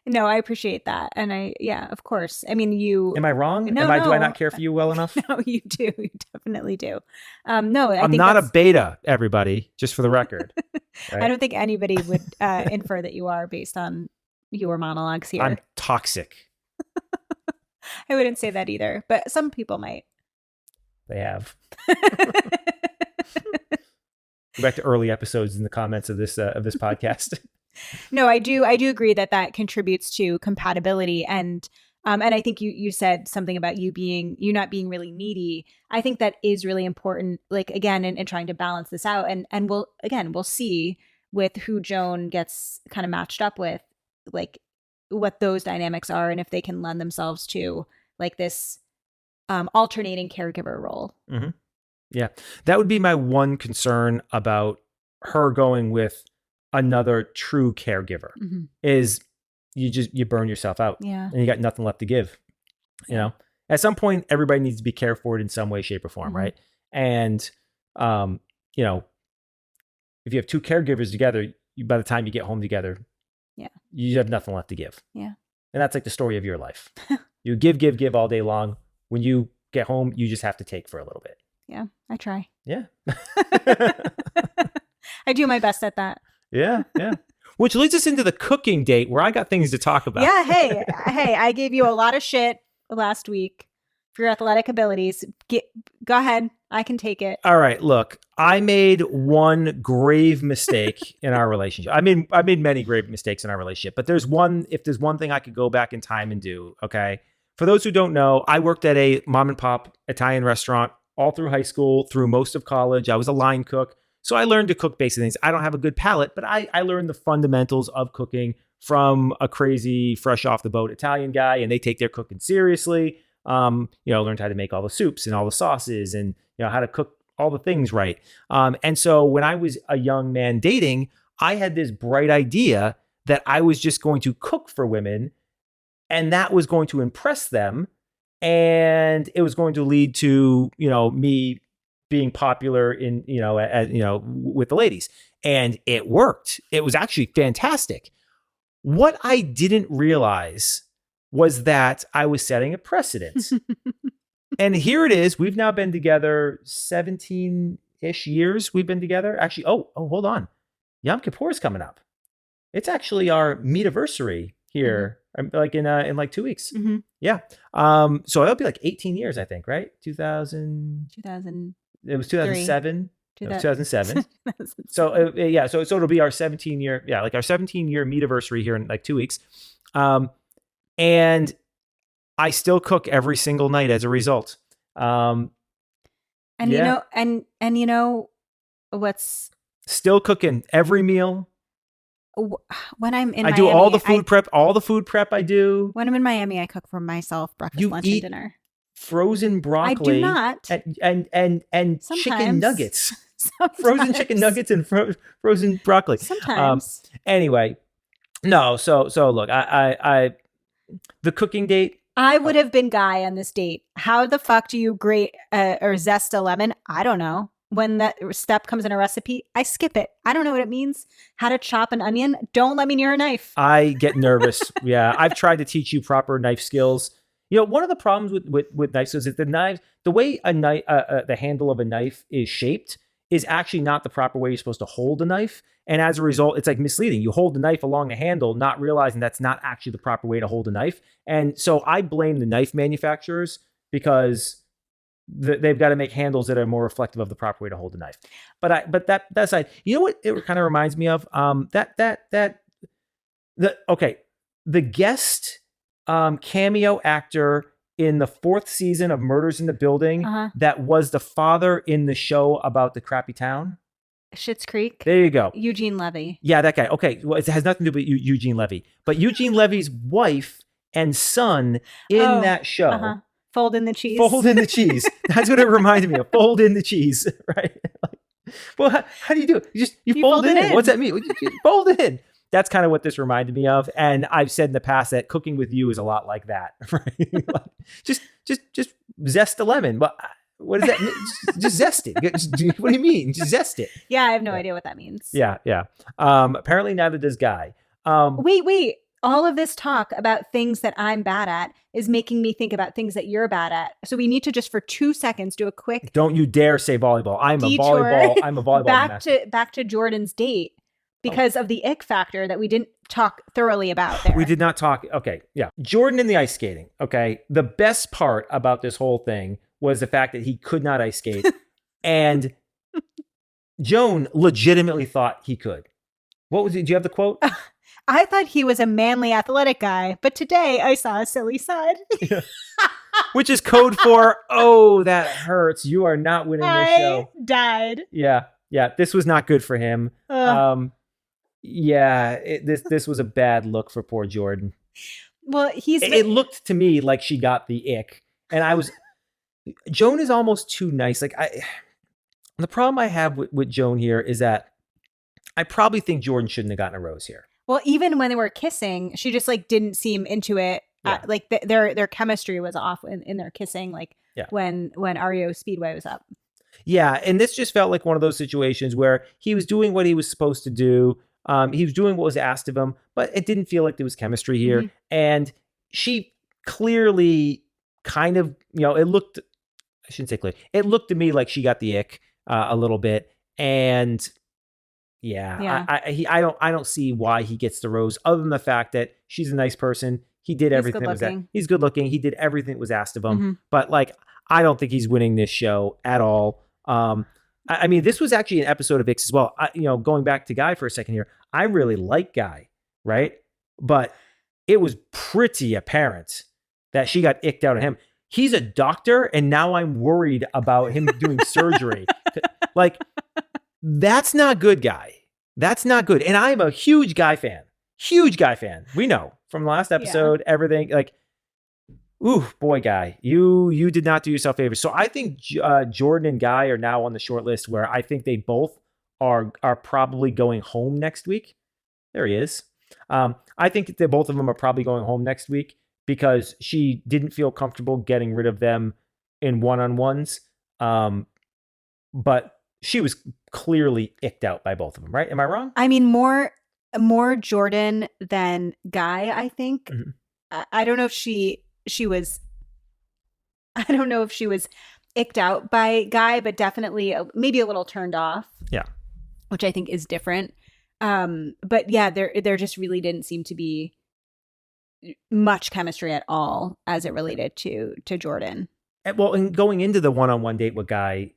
No, I appreciate that. And of course. I mean, you...
Am I wrong?
No,
Do I not care for you well enough?
No, you do. You definitely do. No,
I'm not a beta, everybody, just for the record. Right?
I don't think anybody would infer that you are based on your monologues here.
I'm toxic.
I wouldn't say that either, but some people might.
They have. Go back to early episodes in the comments of this podcast.
No, I do agree that contributes to compatibility, and I think you said something about you not being really needy. I think that is really important, like again, in trying to balance this out, and we'll see with who Joan gets kind of matched up with, like what those dynamics are, and if they can lend themselves to like this alternating caregiver role.
Mm-hmm. Yeah, that would be my one concern about her going with another true caregiver. Mm-hmm. Is you burn yourself out.
Yeah.
And you got nothing left to give. At some point, everybody needs to be cared for in some way, shape, or form, mm-hmm. right? And, if you have two caregivers together, by the time you get home together,
yeah,
you have nothing left to give.
Yeah.
And that's like the story of your life. You give all day long. When you get home, you just have to take for a little bit.
Yeah, I try.
Yeah.
I do my best at that.
Yeah. Which leads us into the cooking date where I got things to talk about.
Yeah, hey, I gave you a lot of shit last week for your athletic abilities. Go ahead. I can take it.
All right, look, I made one grave mistake in our relationship. I made many grave mistakes in our relationship, but if there's one thing I could go back in time and do, okay? For those who don't know, I worked at a mom and pop Italian restaurant all through high school, through most of college. I was a line cook. So I learned to cook basic things. I don't have a good palate, but I learned the fundamentals of cooking from a crazy, fresh off the boat Italian guy, and they take their cooking seriously. Learned how to make all the soups and all the sauces, and how to cook all the things right. And so when I was a young man dating, I had this bright idea that I was just going to cook for women, and that was going to impress them, and it was going to lead to me being popular with the ladies. And it worked. It was actually fantastic. What I didn't realize was that I was setting a precedent. And here it is. We've now been together 17-ish years. We've been together. Actually, hold on. Yom Kippur is coming up. It's actually our meet-iversary here, like in like 2 weeks.
Mm-hmm.
Yeah. So it'll be like 18 years, I think, right? 2000. It was 2007. 2007. So so it'll be our 17-year, like our 17-year meet-iversary here in like 2 weeks. And I still cook every single night as a result.
And
Yeah.
and you know what's
Still cooking every meal.
when I'm in
I do all
Miami,
the food prep. All the food prep I do.
when I'm in Miami, I cook for myself breakfast,
You
lunch, and
eat
dinner.
frozen
I do
broccoli
not.
and chicken
Sometimes.
nuggets. Frozen chicken
Sometimes.
nuggets and frozen broccoli.
Sometimes.
Anyway, no. So look, I the cooking date.
I would have been Guy on this date. How the fuck do you grate or zest a lemon? I don't know. When that step comes in a recipe, I skip it. I don't know what it means. How to chop an onion? Don't let me near a knife.
I get nervous. Yeah, I've tried to teach you proper knife skills. You know, one of the problems with knife skills is the way a knife, the handle of a knife is shaped is actually not the proper way you're supposed to hold a knife. And as a result, it's like misleading. You hold the knife along the handle, not realizing that's not actually the proper way to hold a knife. And so I blame the knife manufacturers because they've got to make handles that are more reflective of the proper way to hold a knife. But that aside, you know what it kind of reminds me of? The guest cameo actor in the 4th season of Murders in the Building that was the father in the show about the crappy town.
Schitt's Creek.
There you go.
Eugene Levy.
Yeah, that guy. Okay, well, it has nothing to do with Eugene Levy, but Eugene Levy's wife and son in that show.
Fold in the cheese.
Fold in the cheese. That's what it reminded me of. Fold in the cheese, right? Well, how do you do it? You fold it in. What's that mean? You fold it in. That's kind of what this reminded me of. And I've said in the past that cooking with you is a lot like that, right? Like, just zest a lemon. But what does that mean? Just zest it. What do you mean? Just zest it.
Yeah, I have no idea what that means.
Yeah. Apparently neither does Guy.
Wait. All of this talk about things that I'm bad at is making me think about things that you're bad at. So we need to just for 2 seconds do a quick.
Don't you dare say volleyball. I'm a volleyball master.
back to Jordan's date because of the ick factor that we didn't talk thoroughly about there.
We did not talk. Okay. Yeah. Jordan and the ice skating. Okay. The best part about this whole thing was the fact that he could not ice skate. And Joan legitimately thought he could. What was it? Do you have the quote?
I thought he was a manly, athletic guy, but today I saw a silly side.
Which is code for, oh, that hurts. You are not winning this show.
I died.
Yeah. This was not good for him. This was a bad look for poor Jordan.
Well,
it looked to me like she got the ick, and Joan is almost too nice. The problem I have with Joan here is that I probably think Jordan shouldn't have gotten a rose here.
Well, even when they were kissing, she just didn't seem into it. Yeah. Their chemistry was off in their kissing. When REO Speedway was up.
Yeah, and this just felt like one of those situations where he was doing what he was supposed to do. He was doing what was asked of him, but it didn't feel like there was chemistry here. Mm-hmm. And she clearly kind of, it looked to me like she got the ick a little bit. And I don't see why he gets the rose other than the fact that she's a nice person. He did everything. He's good looking. He did everything that was asked of him. Mm-hmm. But I don't think he's winning this show at all. I mean, this was actually an episode of Ix as well. Going back to Guy for a second here, I really like Guy, right? But it was pretty apparent that she got icked out of him. He's a doctor, and now I'm worried about him doing surgery. That's not good, Guy. That's not good. And I'm a huge Guy fan. We know from the last episode, everything. Ooh, boy, Guy, you did not do yourself a favor. So I think Jordan and Guy are now on the short list where I think they both are probably going home next week. There he is. I think that both of them are probably going home next week because she didn't feel comfortable getting rid of them in one-on-ones. But she was clearly icked out by both of them, right? Am I wrong?
I mean, more Jordan than Guy, I think. Mm-hmm. I don't know if she was icked out by Guy, but definitely maybe a little turned off.
Yeah.
Which I think is different. But yeah, there just really didn't seem to be much chemistry at all as it related to Jordan.
Well, and going into the one-on-one date with Guy,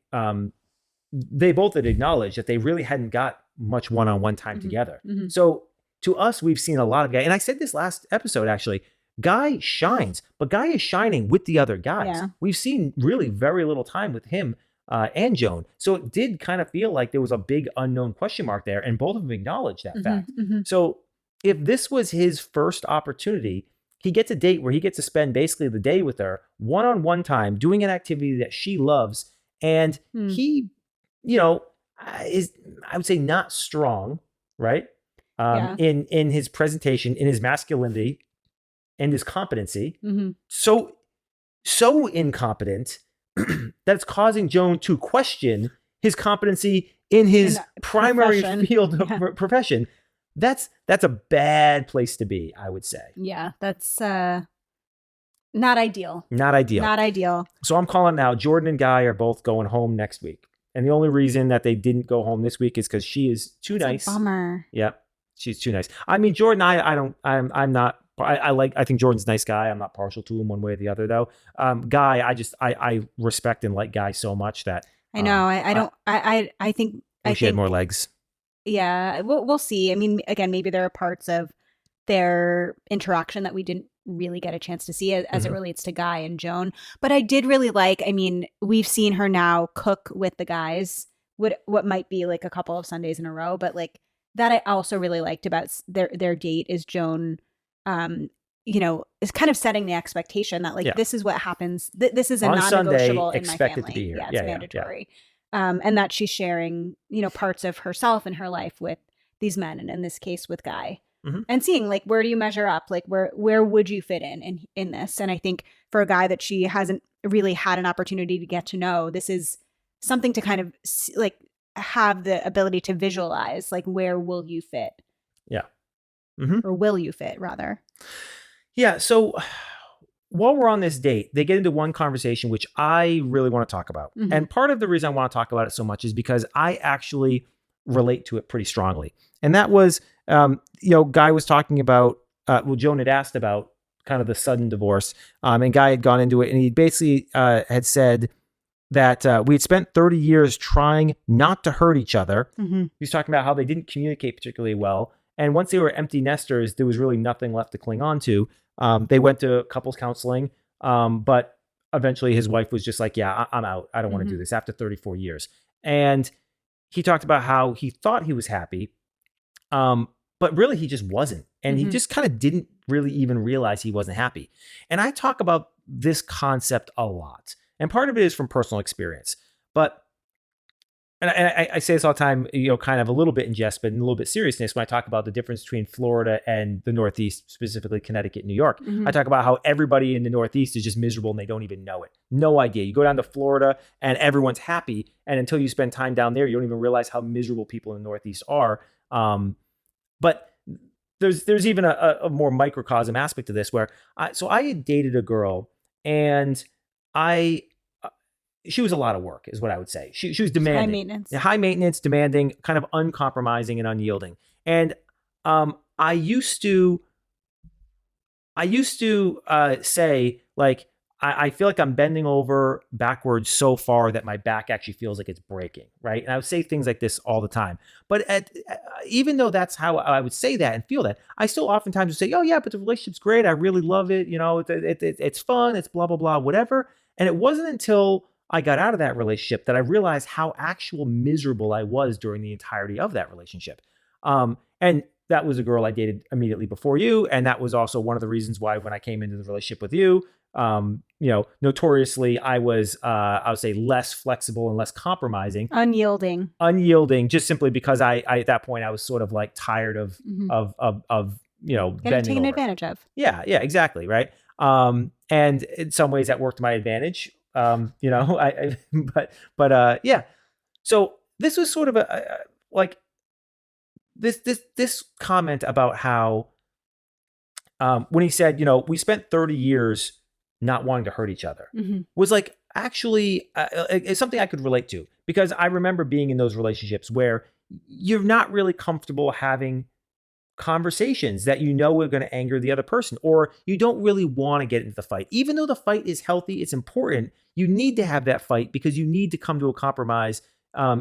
they both had acknowledged that they really hadn't got much one-on-one time mm-hmm. together. Mm-hmm. So to us, we've seen a lot of Guy. And I said this last episode, actually, Guy shines, but Guy is shining with the other guys. Yeah. We've seen really very little time with him and Joan. So it did kind of feel like there was a big unknown question mark there, and both of them acknowledged that fact. So if this was his first opportunity, he gets a date where he gets to spend basically the day with her, one-on-one time, doing an activity that she loves, and he, is, I would say, not strong, right? In his presentation, in his masculinity, and his competency. So incompetent that's causing Joan to question his competency in his primary field of profession. That's a bad place to be, I would say.
Yeah, that's not ideal.
Not ideal.
Not ideal.
So I'm calling now. Jordan and Guy are both going home next week. And the only reason that they didn't go home this week is because she is too nice.
A bummer.
Yep. She's too nice. I mean, Jordan, I think Jordan's a nice guy. I'm not partial to him one way or the other, though. Guy, I respect and like Guy so much that
I know. I think
she had more legs.
Yeah, we'll see. I mean, again, maybe there are parts of their interaction that we didn't really get a chance to see as it relates to Guy and Joan. But I did really like, I mean, we've seen her now cook with the guys, what might be like a couple of Sundays in a row, but like that I also really liked about their date is Joan, is kind of setting the expectation that like this is what happens. This is a
on
non-negotiable
Sunday,
in my
expect
family.
It to be here.
Yeah, it's mandatory. And that she's sharing, parts of herself and her life with these men, and in this case with Guy, and seeing like, where do you measure up? Like, where would you fit in this? And I think for a Guy that she hasn't really had an opportunity to get to know, this is something to kind of like have the ability to visualize, like, where will you fit?
Yeah.
Or will you fit, rather?
Yeah. So while we're on this date, they get into one conversation, which I really want to talk about. And part of the reason I want to talk about it so much is because I actually relate to it pretty strongly. And that was, Guy was talking about, Joan had asked about kind of the sudden divorce. And Guy had gone into it, and he basically had said that we had spent 30 years trying not to hurt each other. He was talking about how they didn't communicate particularly well. And once they were empty nesters, there was really nothing left to cling on to. They went to couples counseling, but eventually his wife was just like, yeah, I'm out. I don't want to do this after 34 years. And he talked about how he thought he was happy, but really he just wasn't. And he just kind of didn't really even realize he wasn't happy. And I talk about this concept a lot. And part of it is from personal experience. But and I say this all the time, kind of a little bit in jest, but in a little bit seriousness, when I talk about the difference between Florida and the Northeast, specifically Connecticut, New York. I talk about how everybody in the Northeast is just miserable and they don't even know it. No idea. You go down to Florida and everyone's happy. And until you spend time down there, you don't even realize how miserable people in the Northeast are. But there's even a more microcosm aspect to this where I had dated a girl, and she was a lot of work, is what I would say. She was demanding. High maintenance, demanding, kind of uncompromising and unyielding. And I used to say, like, I feel like I'm bending over backwards so far that my back actually feels like it's breaking, right? And I would say things like this all the time. But even though that's how I would say that and feel that, I still oftentimes would say, oh yeah, but the relationship's great. I really love it. It's fun. It's blah, blah, blah, whatever. And it wasn't until I got out of that relationship that I realized how actual miserable I was during the entirety of that relationship. And that was a girl I dated immediately before you. And that was also one of the reasons why when I came into the relationship with you, notoriously I was, I would say, less flexible and less compromising. Unyielding, just simply because I at that point I was sort of like tired of
getting taken advantage of.
Yeah, exactly. Right. And in some ways that worked to my advantage. Yeah. So this was sort of this comment about how, when he said, we spent 30 years not wanting to hurt each other, was like, actually, it's something I could relate to, because I remember being in those relationships where you're not really comfortable having conversations that are going to anger the other person, or you don't really want to get into the fight. Even though the fight is healthy, it's important, you need to have that fight because you need to come to a compromise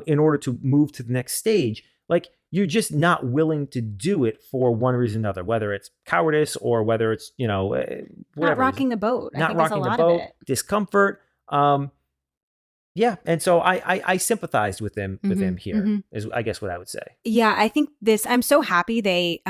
in order to move to the next stage. Like, you're just not willing to do it for one reason or another, whether it's cowardice or whether it's, whatever.
Not rocking the boat.
Not rocking the boat, discomfort. Yeah, and so I sympathized with him here
Mm-hmm.
is I guess what I would say.
Yeah, I think I'm so happy they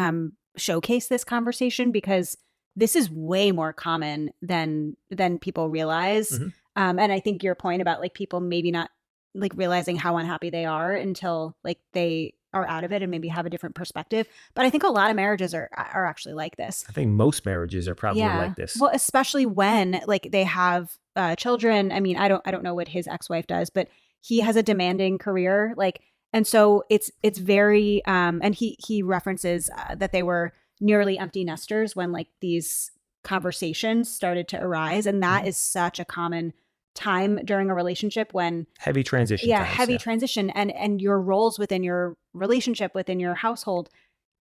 showcase this conversation because this is way more common than people realize.
Mm-hmm.
And I think your point about like people maybe not like realizing how unhappy they are until like they are out of it and maybe have a different perspective. But I think a lot of marriages are actually like this.
I think most marriages are probably
Yeah.
like this.
Well, especially when like they have children. I mean, I don't know what his ex-wife does, but he has a demanding career. Like, and so it's very and he references that they were nearly empty nesters when like these conversations started to arise, and that
Mhm.
is such a common time during a relationship when
Heavy transition times.
heavy
Yeah.
transition and your roles within your relationship within your household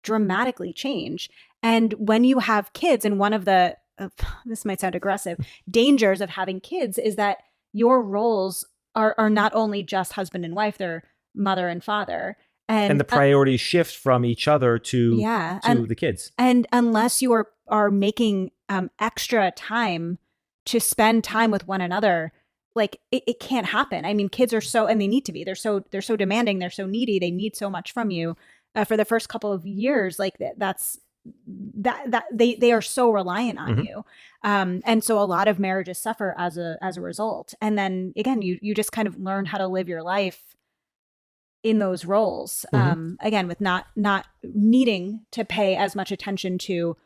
dramatically change. And when you have kids, and one of the, this might sound aggressive, dangers of having kids is that your roles are not only just husband and wife, they're mother and father.
And
And
the priorities shift from each other
yeah,
to the kids.
and unless you are making extra time to spend time with one another, like it can't happen. I mean, kids are so, and they need to be. They're so demanding. They're so needy. They need so much from you for the first couple of years. Like that they are so reliant on
Mhm.
you, and so a lot of marriages suffer as a result. And then again, you just kind of learn how to live your life in those roles,
Mhm.
again with not needing to pay as much attention to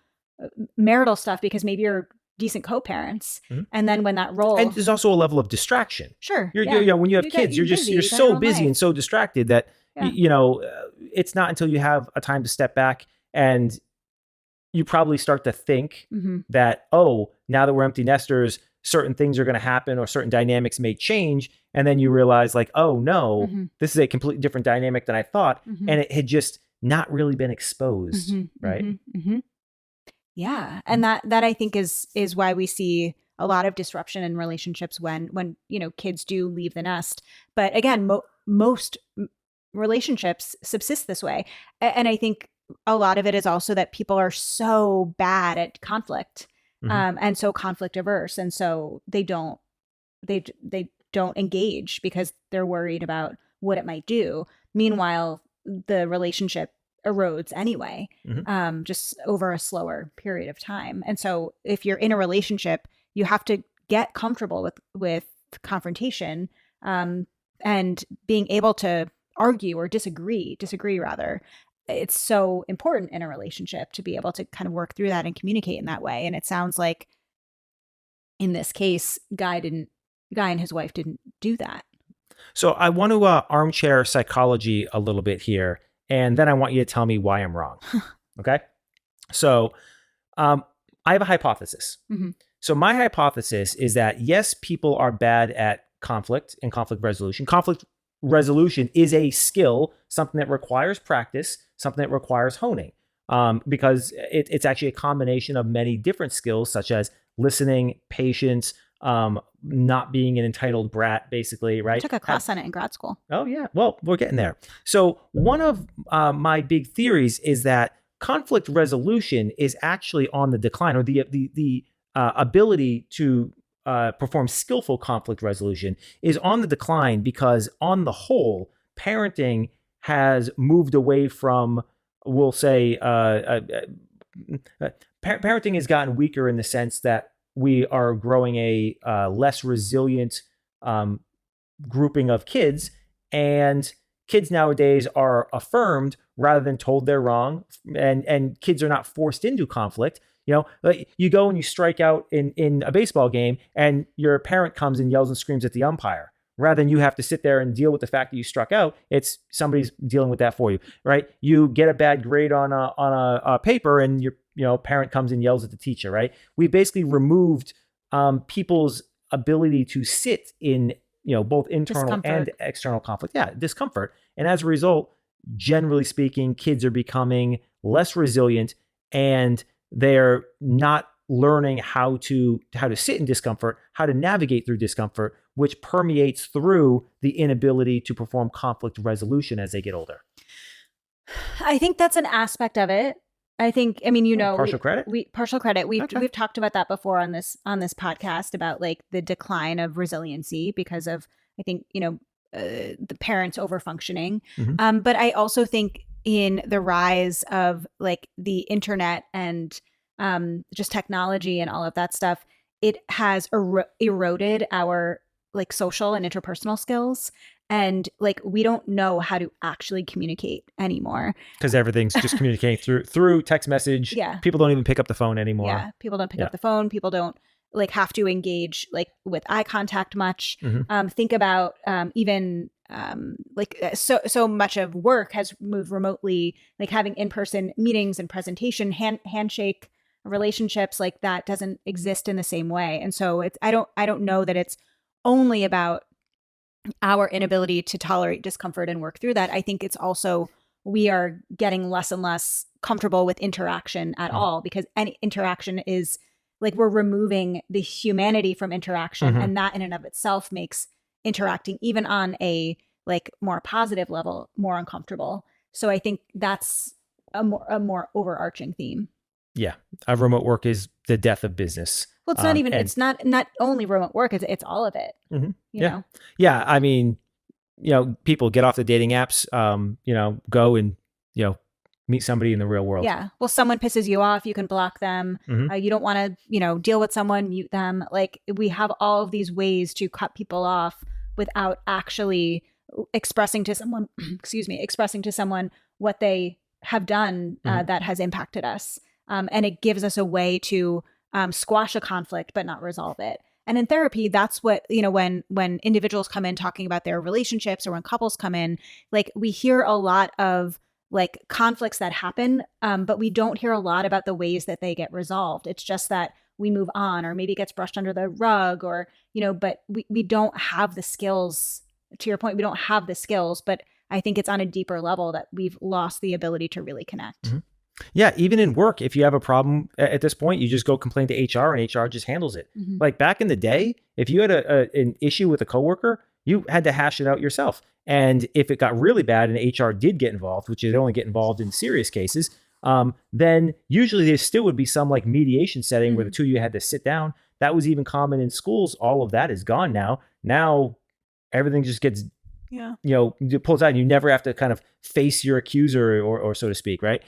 marital stuff because maybe you're decent co-parents,
Mhm.
and then when that role,
And there's also a level of distraction.
sure,
You're you know, when you have kids,
you're busy,
you're
you got your
so
own
busy
life.
and so distracted that
Yeah.
it's not until you have a time to step back and you probably start to think
Mm-hmm.
that, oh, now that we're empty nesters, certain things are going to happen or certain dynamics may change. And then you realize, like, oh, no,
Mm-hmm.
this is a completely different dynamic than I thought.
Mm-hmm.
And it had just not really been exposed.
Mm-hmm.
Right.
Mm-hmm. Mm-hmm. Yeah, and that I think is why we see a lot of disruption in relationships when kids do leave the nest. But again, most relationships subsist this way, and I think a lot of it is also that people are so bad at conflict,
Mhm.
and so conflict averse, and so they don't engage because they're worried about what it might do. Meanwhile, the relationship erodes anyway,
Mhm.
just over a slower period of time. And so if you're in a relationship, you have to get comfortable with confrontation, and being able to argue or disagree rather. It's so important in a relationship to be able to kind of work through that and communicate in that way. And it sounds like in this case, Guy and his wife didn't do that.
So I want to armchair psychology a little bit here. And then I want you to tell me why I'm wrong. Okay. So um, I have a hypothesis.
Mm-hmm.
So my hypothesis is that yes, people are bad at conflict and conflict resolution. Conflict resolution is a skill, something that requires practice, something that requires honing, because it's actually a combination of many different skills, such as listening, patience, not being an entitled brat, basically,
I
right?
took a class on it in grad school.
Oh, yeah. Well, we're getting there. So, one of my big theories is that conflict resolution is actually on the decline, or the ability to perform skillful conflict resolution is on the decline because, on the whole, parenting has moved away from, we'll say, parenting has gotten weaker in the sense that we are growing a less resilient grouping of kids, and kids nowadays are affirmed rather than told they're wrong, and kids are not forced into conflict. Like you go and you strike out in a baseball game and your parent comes and yells and screams at the umpire rather than you have to sit there and deal with the fact that you struck out. It's somebody's dealing with that for you, right? You get a bad grade on a paper and your parent comes and yells at the teacher, right? We basically removed people's ability to sit in both internal and external conflict. Yeah, discomfort. And as a result, generally speaking, kids are becoming less resilient and they're not learning how to sit in discomfort, how to navigate through discomfort, which permeates through the inability to perform conflict resolution as they get older.
I think that's an aspect of it. I mean,
partial credit.
Partial credit. We've
Okay.
we've talked about that before on this podcast about like the decline of resiliency because of I think, the parents over functioning.
Mhm.
But I also think in the rise of like the internet and just technology and all of that stuff, it has eroded our like social and interpersonal skills. And like we don't know how to actually communicate anymore.
Because everything's just communicating through text message.
Yeah.
People don't even pick up the phone anymore.
Yeah. People don't pick
Yeah.
up the phone. People don't like have to engage like with eye contact much.
Mhm.
Think about even so much of work has moved remotely, like having in-person meetings and presentation, handshake relationships like that doesn't exist in the same way. And so I don't know that it's only about our inability to tolerate discomfort and work through that. I think it's also we are getting less and less comfortable with interaction at all, because any interaction is like we're removing the humanity from interaction.
Mhm.
And that in and of itself makes interacting even on a like more positive level more uncomfortable. So I think that's a more overarching theme.
Yeah. Remote work is the death of business.
Well, it's not even
And
it's not only remote work, it's all of it.
Mhm.
You
Yeah.
know.
Yeah. I mean, people get off the dating apps, go and, meet somebody in the real world.
Yeah. Well, someone pisses you off, you can block them.
Mhm.
You don't want to, deal with someone, mute them. Like we have all of these ways to cut people off without actually expressing to someone, expressing to someone what they have done that has impacted us. And it gives us a way to squash a conflict, but not resolve it. And in therapy, that's what, when individuals come in talking about their relationships, or when couples come in, like we hear a lot of like conflicts that happen, but we don't hear a lot about the ways that they get resolved. It's just that we move on, or maybe it gets brushed under the rug, or, but we don't have the skills. To your point, we don't have the skills, but I think it's on a deeper level that we've lost the ability to really connect.
Mhm. Yeah, even in work, if you have a problem at this point, you just go complain to HR and HR just handles it.
Mm-hmm.
Like back in the day, if you had an issue with a coworker, you had to hash it out yourself. And if it got really bad and HR did get involved, which they only get involved in serious cases, then usually there still would be some like mediation setting where the two of you had to sit down. That was even common in schools. All of that is gone now. Now everything just gets it pulls out and you never have to kind of face your accuser or so to speak. Right.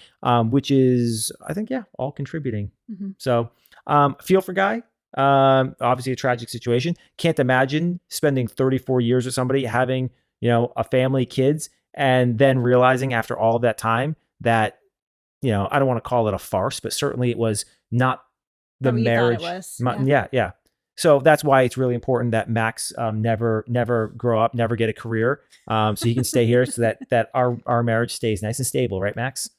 Which is, I think, all contributing.
Mm-hmm.
So, feel for Guy. Obviously a tragic situation. Can't imagine spending 34 years with somebody, having, a family, kids, and then realizing after all of that time that, I don't want to call it a farce, but certainly it was not the marriage.
It was.
Yeah. So that's why it's really important that Max never grow up, never get a career, so he can stay here, so that our marriage stays nice and stable, right, Max?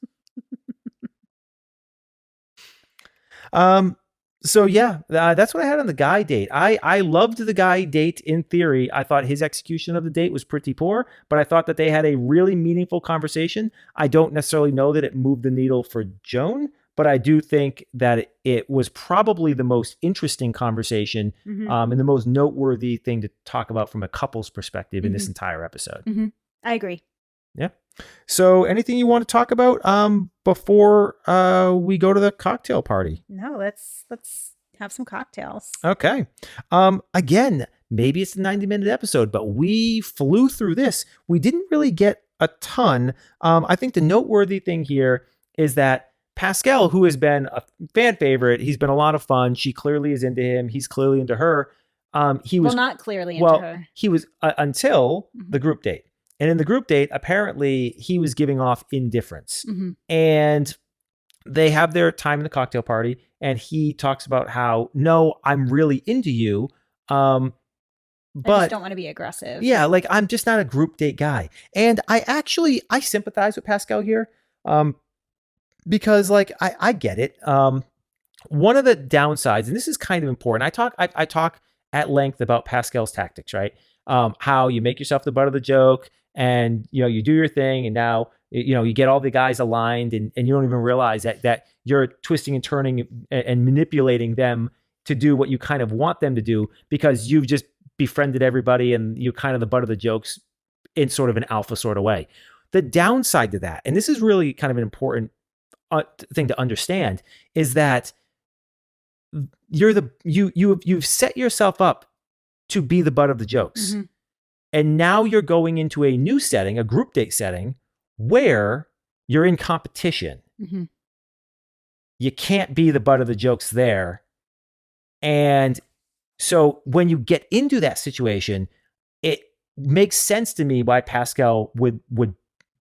So that's what I had on the Guy date. I loved the Guy date in theory. I thought his execution of the date was pretty poor, but I thought that they had a really meaningful conversation. I don't necessarily know that it moved the needle for Joan, but I do think that it was probably the most interesting conversation, and the most noteworthy thing to talk about from a couple's perspective in this entire episode.
I agree.
Yeah. So anything you want to talk about before we go to the cocktail party?
No, let's have some cocktails.
Okay. Again, maybe it's a 90-minute episode, but we flew through this. We didn't really get a ton. I think the noteworthy thing here is that Pascal, who has been a fan favorite, he's been a lot of fun. She clearly is into him. He's clearly into her. He was
not clearly into her.
He was until the group date. And in the group date, apparently he was giving off indifference. And they have their time in the cocktail party. And he talks about how, no, I'm really into you. But
I just don't want to be aggressive.
Yeah, like I'm just not a group date guy. And I sympathize with Pascal here. Because like I get it. One of the downsides, and this is kind of important, I talk at length about Pascal's tactics, right? How you make yourself the butt of the joke, and you do your thing, and now you get all the guys aligned, and you don't even realize that you're twisting and turning and manipulating them to do what you kind of want them to do, because you've just befriended everybody and you're kind of the butt of the jokes in sort of an alpha sort of way. The downside to that, and this is really kind of an important thing to understand, is that you've set yourself up to be the butt of the jokes. And now you're going into a new setting, a group date setting, where you're in competition.
Mm-hmm.
You can't be the butt of the jokes there. And so when you get into that situation, it makes sense to me why Pascal would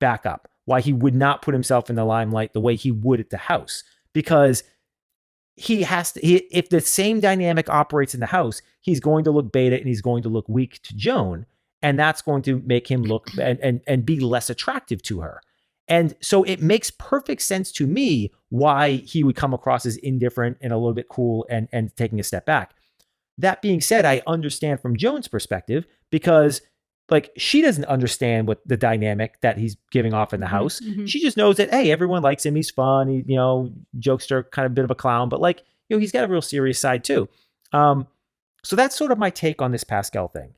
back up, why he would not put himself in the limelight the way he would at the house, because he has to. If the same dynamic operates in the house, he's going to look beta and he's going to look weak to Joan, and that's going to make him look and be less attractive to her. And so it makes perfect sense to me why he would come across as indifferent and a little bit cool and taking a step back. That being said, I understand from Joan's perspective, because like she doesn't understand what the dynamic that he's giving off in the house.
Mm-hmm.
She just knows that, hey, everyone likes him. He's fun. He, jokester, kind of a bit of a clown, but like, he's got a real serious side too. So that's sort of my take on this Pascal thing.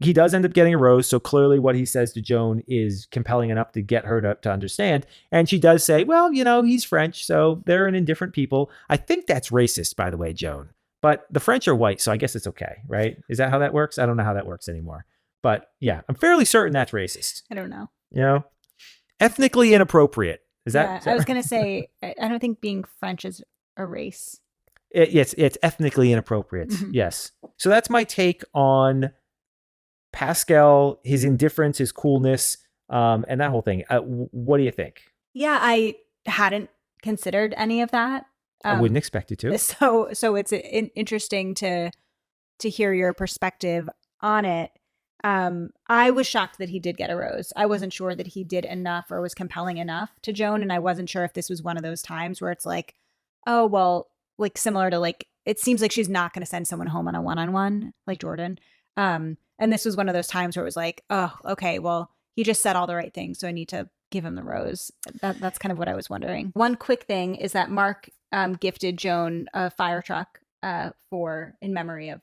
He does end up getting a rose. So clearly what he says to Joan is compelling enough to get her to understand. And she does say, well, he's French, so they're an indifferent people. I think that's racist, by the way, Joan. But the French are white, so I guess it's okay, right? Is that how that works? I don't know how that works anymore. But yeah, I'm fairly certain that's racist.
I don't know.
Ethnically inappropriate. Is that
I was going to say, I don't think being French is a race.
It's ethnically inappropriate. Mm-hmm. Yes. So that's my take on Pascal, his indifference, his coolness, and that whole thing. What do you think?
Yeah, I hadn't considered any of that.
I wouldn't expect you to.
So it's interesting to hear your perspective on it. I was shocked that he did get a rose. I wasn't sure that he did enough or was compelling enough to Joan. And I wasn't sure if this was one of those times where it's like, oh, well, like similar to like, it seems like she's not going to send someone home on a one-on-one like Jordan. And this was one of those times where it was like, oh, okay, well, he just said all the right things, so I need to give him the rose. That's kind of what I was wondering. One quick thing is that Mark gifted Joan a fire truck in memory of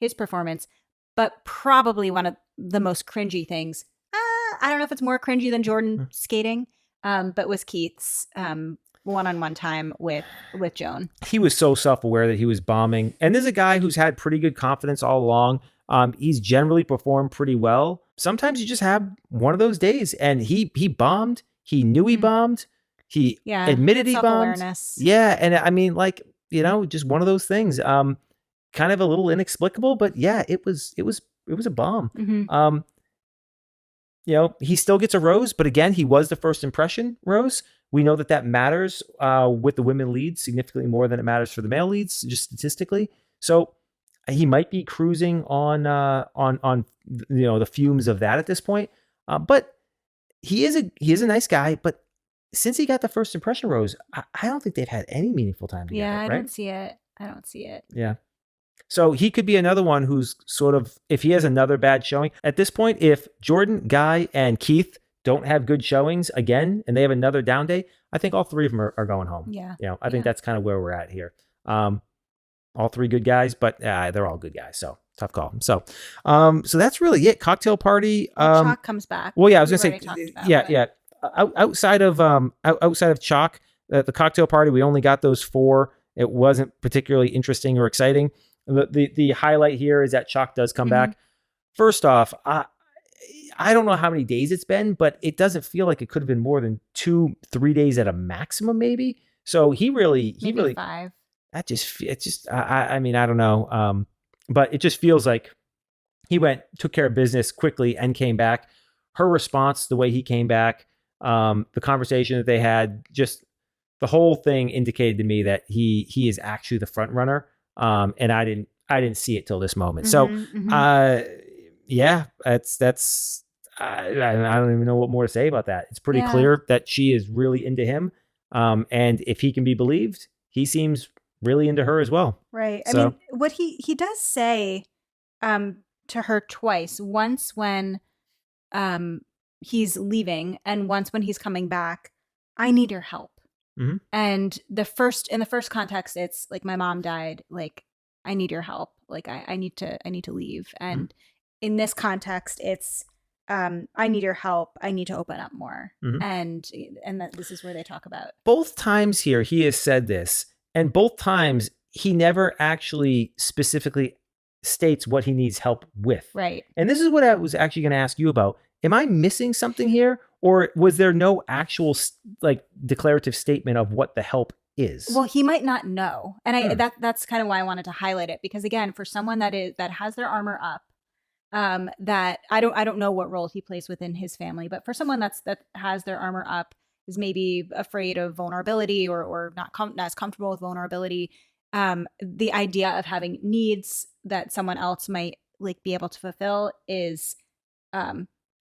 his performance. But probably one of the most cringy things, I don't know if it's more cringy than Jordan skating, but was Keith's one-on-one time with Joan.
He was so self-aware that he was bombing. And there's a guy who's had pretty good confidence all along. He's generally performed pretty well. Sometimes you just have one of those days, and he bombed. He knew he bombed. He admitted he bombed. Yeah, and I mean, like, just one of those things. Kind of a little inexplicable, but yeah, it was a bomb. Mm-hmm. He still gets a rose, but again, he was the first impression rose. We know that matters with the women leads significantly more than it matters for the male leads, just statistically. So he might be cruising on the fumes of that at this point. But he is a nice guy. But since he got the first impression rose, I don't think they've had any meaningful time together.
Yeah, I
right?
don't see it.
Yeah. So he could be another one who's sort of, if he has another bad showing, at this point, if Jordan, Guy, and Keith don't have good showings again, and they have another down day, I think all three of them are going home.
Yeah.
I think that's kind of where we're at here. All three good guys, but they're all good guys. So tough call. So that's really it. Cocktail party.
Chock comes back.
Well, yeah, I was going to say, yeah. Outside of Chock, the cocktail party, we only got those 4. It wasn't particularly interesting or exciting. The highlight here is that Chock does come back. First off, I don't know how many days it's been, but it doesn't feel like it could have been more than 2-3 days at a maximum, maybe. So he really
5.
I mean, I don't know. But it just feels like he took care of business quickly and came back. Her response, the way he came back, the conversation that they had, just the whole thing indicated to me that he is actually the front runner. And I didn't see it till this moment. So, yeah, that's, I don't even know what more to say about that. It's pretty clear that she is really into him. And if he can be believed, he seems really into her as well.
Right. So, I mean, what he does say, to her twice, once when, he's leaving and once when he's coming back, I need your help. Mm-hmm. And in the first context, it's like, my mom died. Like, I need your help. Like, I need to leave. And in this context, it's, I need your help. I need to open up more. Mm-hmm. And that this is where they talk about.
Both times here, he has said this, and both times he never actually specifically states what he needs help with.
Right.
And this is what I was actually going to ask you about. Am I missing something here, or was there no actual like declarative statement of what the help is?
Well, he might not know, and that's kind of why I wanted to highlight it, because again, for someone that has their armor up, that I don't know what role he plays within his family, but for someone that has their armor up, is maybe afraid of vulnerability or not as comfortable with vulnerability. The idea of having needs that someone else might like be able to fulfill is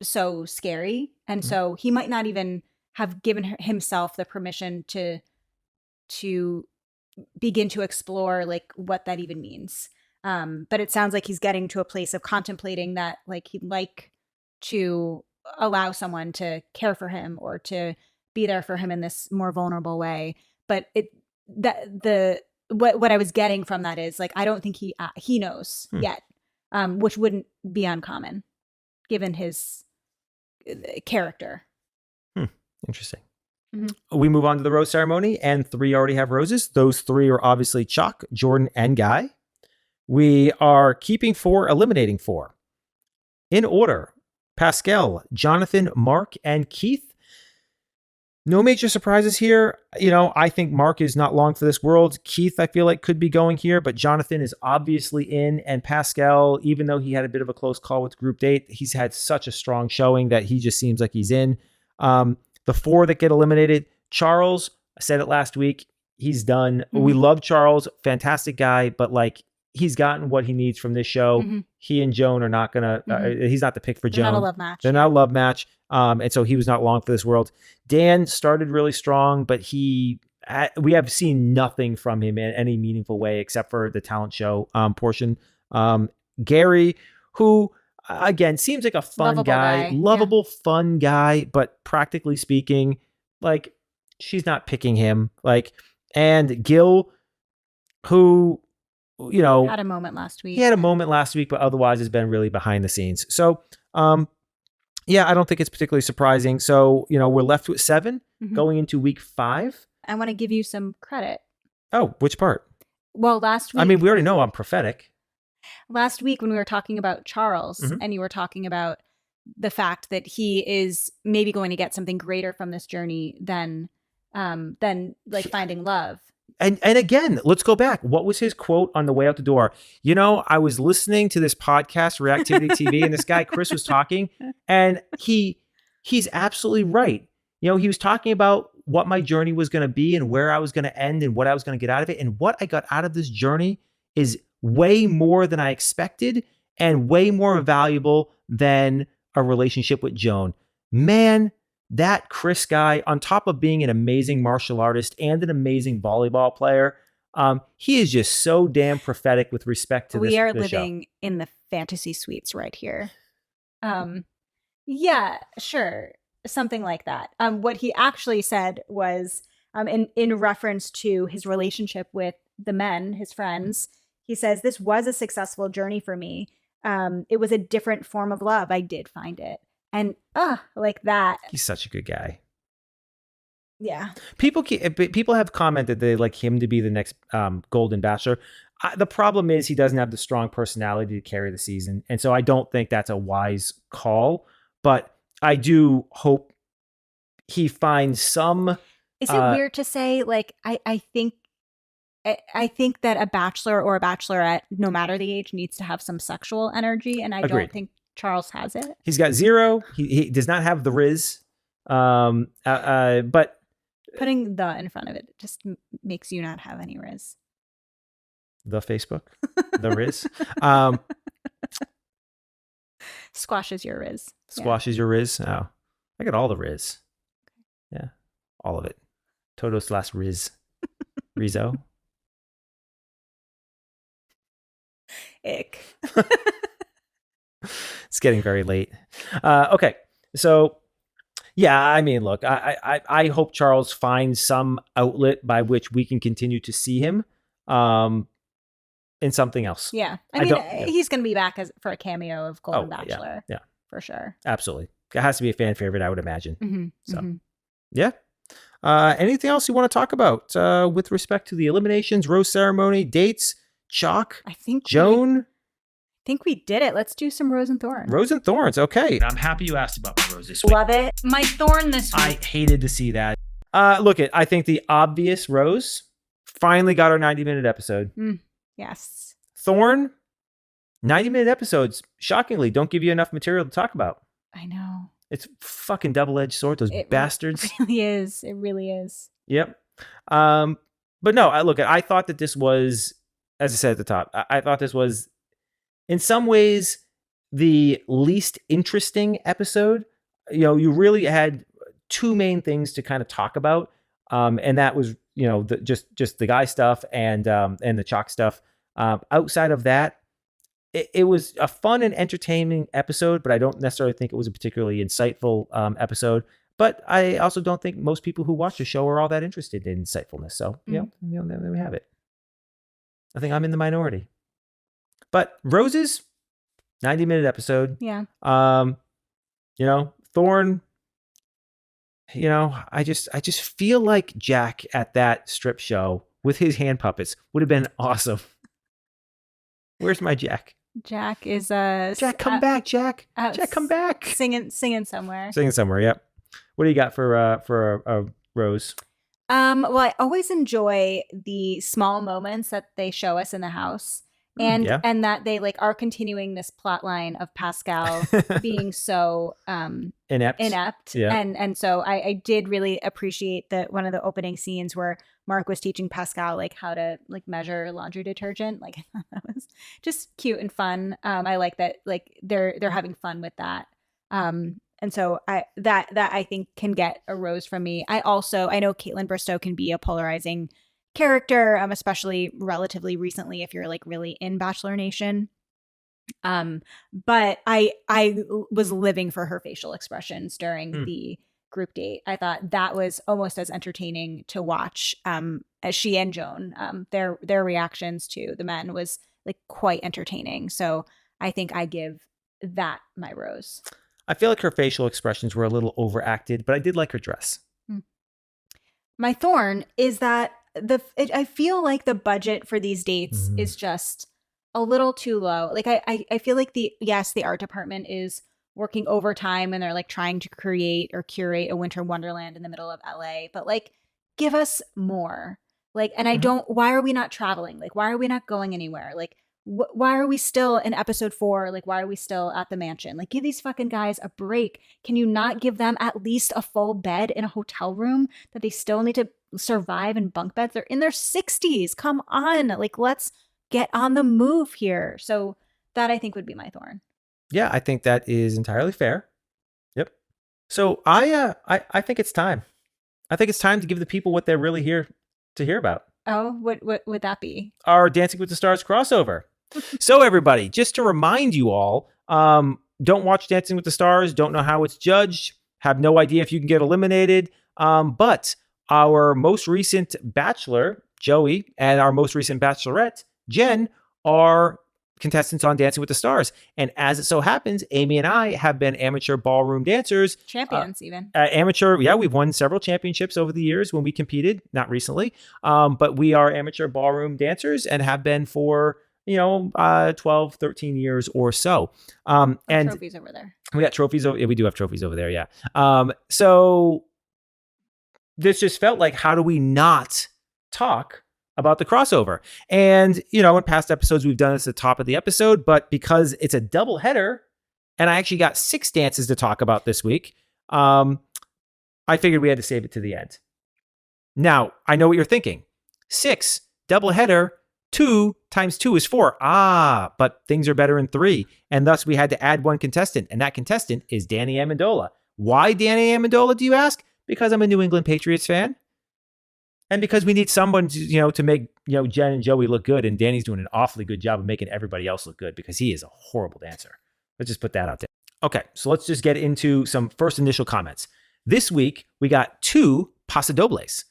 so scary, and so he might not even have given himself the permission to begin to explore like what that even means. But it sounds like he's getting to a place of contemplating that, like, he'd like to allow someone to care for him or to be there for him in this more vulnerable way. But what I was getting from that is like, I don't think he knows yet, which wouldn't be uncommon given his character.
Interesting. We move on to the rose ceremony, and 3 already have roses. Those 3 are obviously Chock, Jordan, and Guy. We are keeping 4, eliminating 4. In order: Pascal, Jonathan, Mark, and Keith. No major surprises here. I think Mark is not long for this world. Keith, I feel like, could be going here, but Jonathan is obviously in. And Pascal, even though he had a bit of a close call with group date, he's had such a strong showing that he just seems like he's in. The 4 that get eliminated: Charles, I said it last week, he's done. We love Charles, fantastic guy, but like, he's gotten what he needs from this show. He and Joan are not gonna, he's not the pick for Joan.
They're not a love match.
They're not a love match. And so he was not long for this world. Dan started really strong, but we have seen nothing from him in any meaningful way except for the talent show portion. Gary, who again seems like a fun lovable, fun guy, but practically speaking, like, she's not picking him. Like, and Gil, who,
had a moment last week.
He had a moment last week, but otherwise has been really behind the scenes. So, yeah, I don't think it's particularly surprising. So, we're left with 7 going into week 5.
I want to give you some credit.
Oh, which part?
Well, last week.
I mean, we already know I'm prophetic.
Last week when we were talking about Charles, and you were talking about the fact that he is maybe going to get something greater from this journey than like finding love.
And again, let's go back. What was his quote on the way out the door? I was listening to this podcast, Reactivity TV, and this guy, Chris, was talking, and he's absolutely right. He was talking about what my journey was going to be and where I was going to end and what I was going to get out of it. And what I got out of this journey is way more than I expected and way more valuable than a relationship with Joan. Man, that Chris guy, on top of being an amazing martial artist and an amazing volleyball player, he is just so damn prophetic with respect to this.
We are
this
living
show.
In the fantasy suites right here. Yeah, sure. Something like that. What he actually said was, in reference to his relationship with the men, his friends, he says, "This was a successful journey for me. It was a different form of love. I did find it." And like that.
He's such a good guy.
Yeah.
People have commented they like him to be the next Golden Bachelor. The problem is he doesn't have the strong personality to carry the season. And so I don't think that's a wise call. But I do hope he finds some...
Is it weird to say, like, I think that a bachelor or a bachelorette, no matter the age, needs to have some sexual energy. And I don't think Charles has it.
He's got 0. He does not have the Riz. But
putting the in front of it just makes you not have any Riz.
The Facebook, the Riz.
Squashes your Riz.
Squashes your Riz. Oh, I got all the Riz. Yeah, all of it. Todos Riz. Rizzo.
Ick.
It's getting very late. Okay, so yeah, I mean, look, I hope Charles finds some outlet by which we can continue to see him in something else.
Yeah, I mean, he's going to be back for a cameo of Golden Bachelor.
Yeah,
for sure.
Absolutely, it has to be a fan favorite, I would imagine. Yeah. Anything else you want to talk about with respect to the eliminations, rose ceremony, dates, Chock,
I think
Joan?
think we did it. Let's do some Rose and Thorn.
Rose and Thorns. Okay. I'm happy you asked about my rose this week.
Love it. My Thorn this week.
I hated to see that. I think the obvious Rose finally got our 90-minute episode.
Yes.
Thorn, 90-minute episodes, shockingly, don't give you enough material to talk about.
I know.
It's fucking double-edged sword, those bastards.
It really is. It really is.
Yep. But no, I thought that this was, as I said at the top, I thought this was, in some ways, the least interesting episode. You really had two main things to kind of talk about. And that was, just the guy stuff and the Chock stuff. Outside of that, it was a fun and entertaining episode, but I don't necessarily think it was a particularly insightful episode. But I also don't think most people who watch the show are all that interested in insightfulness. So, there we have it. I think I'm in the minority. But Roses, 90-minute episode.
Yeah.
Thorn, I just feel like Jack at that strip show with his hand puppets would have been awesome. Where's my Jack?
Jack is
Jack, come back, Jack. Jack, come back.
Singing somewhere.
Singing somewhere. Yep. What do you got for a Rose?
Well, I always enjoy the small moments that they show us in the house. And that they are continuing this plot line of Pascal being so inept.
Yeah.
And so I did really appreciate that one of the opening scenes where Mark was teaching Pascal how to measure laundry detergent. I thought that was just cute and fun. I like that they're having fun with that. And so that I think can get a rose from me. I know Caitlin Bristow can be a polarizing character, especially relatively recently if you're really in Bachelor Nation. But I was living for her facial expressions during the group date. I thought that was almost as entertaining to watch as she and Joan. Their reactions to the men was quite entertaining. So I think I give that my rose.
I feel like her facial expressions were a little overacted, but I did like her dress.
My Thorn is that I feel like the budget for these dates is just a little too low. I feel like the art department is working overtime and they're trying to create or curate a winter wonderland in the middle of LA, but give us more. And I don't, why are we not traveling? Why are we not going anywhere? Why are we still in episode 4? Why are we still at the mansion? Give these fucking guys a break. Can you not give them at least a full bed in a hotel room that they still need to survive in bunk beds? They're in their 60s. Come on. Let's get on the move here. So that I think would be my Thorn.
Yeah, I think that is entirely fair. Yep. So I think it's time. I think it's time to give the people what they're really here to hear about.
Oh, what would that be?
Our Dancing with the Stars crossover. So everybody, just to remind you all, don't watch Dancing with the Stars, don't know how it's judged, have no idea if you can get eliminated. But our most recent Bachelor, Joey, and our most recent Bachelorette, Jen, are contestants on Dancing with the Stars. And as it so happens, Amy and I have been amateur ballroom dancers.
Champions even.
Amateur, we've won several championships over the years when we competed, not recently. But we are amateur ballroom dancers and have been for 12, 13 years or so. And
trophies over there.
We got trophies. We do have trophies over there. Yeah. So this just felt like, how do we not talk about the crossover? And, in past episodes, we've done this at the top of the episode, but because it's a double header and I actually got 6 dances to talk about this week, I figured we had to save it to the end. Now, I know what you're thinking. 6, double header, 2 times 2 is 4. But things are better in 3. And thus we had to add 1 contestant. And that contestant is Danny Amendola. Why Danny Amendola, do you ask? Because I'm a New England Patriots fan. And because we need someone to make, Jen and Joey look good. And Danny's doing an awfully good job of making everybody else look good because he is a horrible dancer. Let's just put that out there. Okay, so let's just get into some first initial comments. This week, we got 2 pasodobles.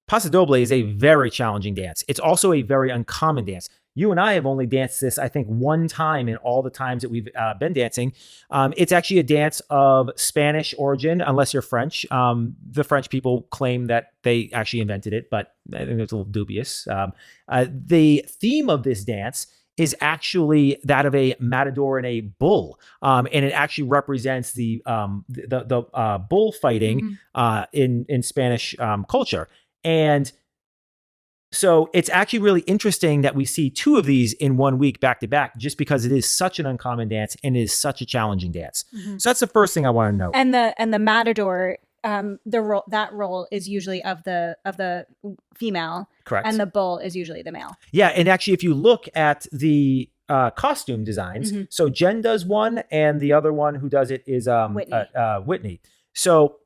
Paso Doble is a very challenging dance. It's also a very uncommon dance. You and I have only danced this, I think, 1 time in all the times that we've been dancing. It's actually a dance of Spanish origin, unless you're French. The French people claim that they actually invented it, but I think it's a little dubious. The theme of this dance is actually that of a matador and a bull, and it actually represents the bullfighting in Spanish culture. And so it's actually really interesting that we see two of these in 1 week back to back, just because it is such an uncommon dance and it is such a challenging dance. So that's the first thing I want to note.
And the matador, that role is usually of the female,
Correct.
and the bull is usually the male.
Yeah, and actually, if you look at the costume designs, so Jen does one, and the other one who does it is Whitney. So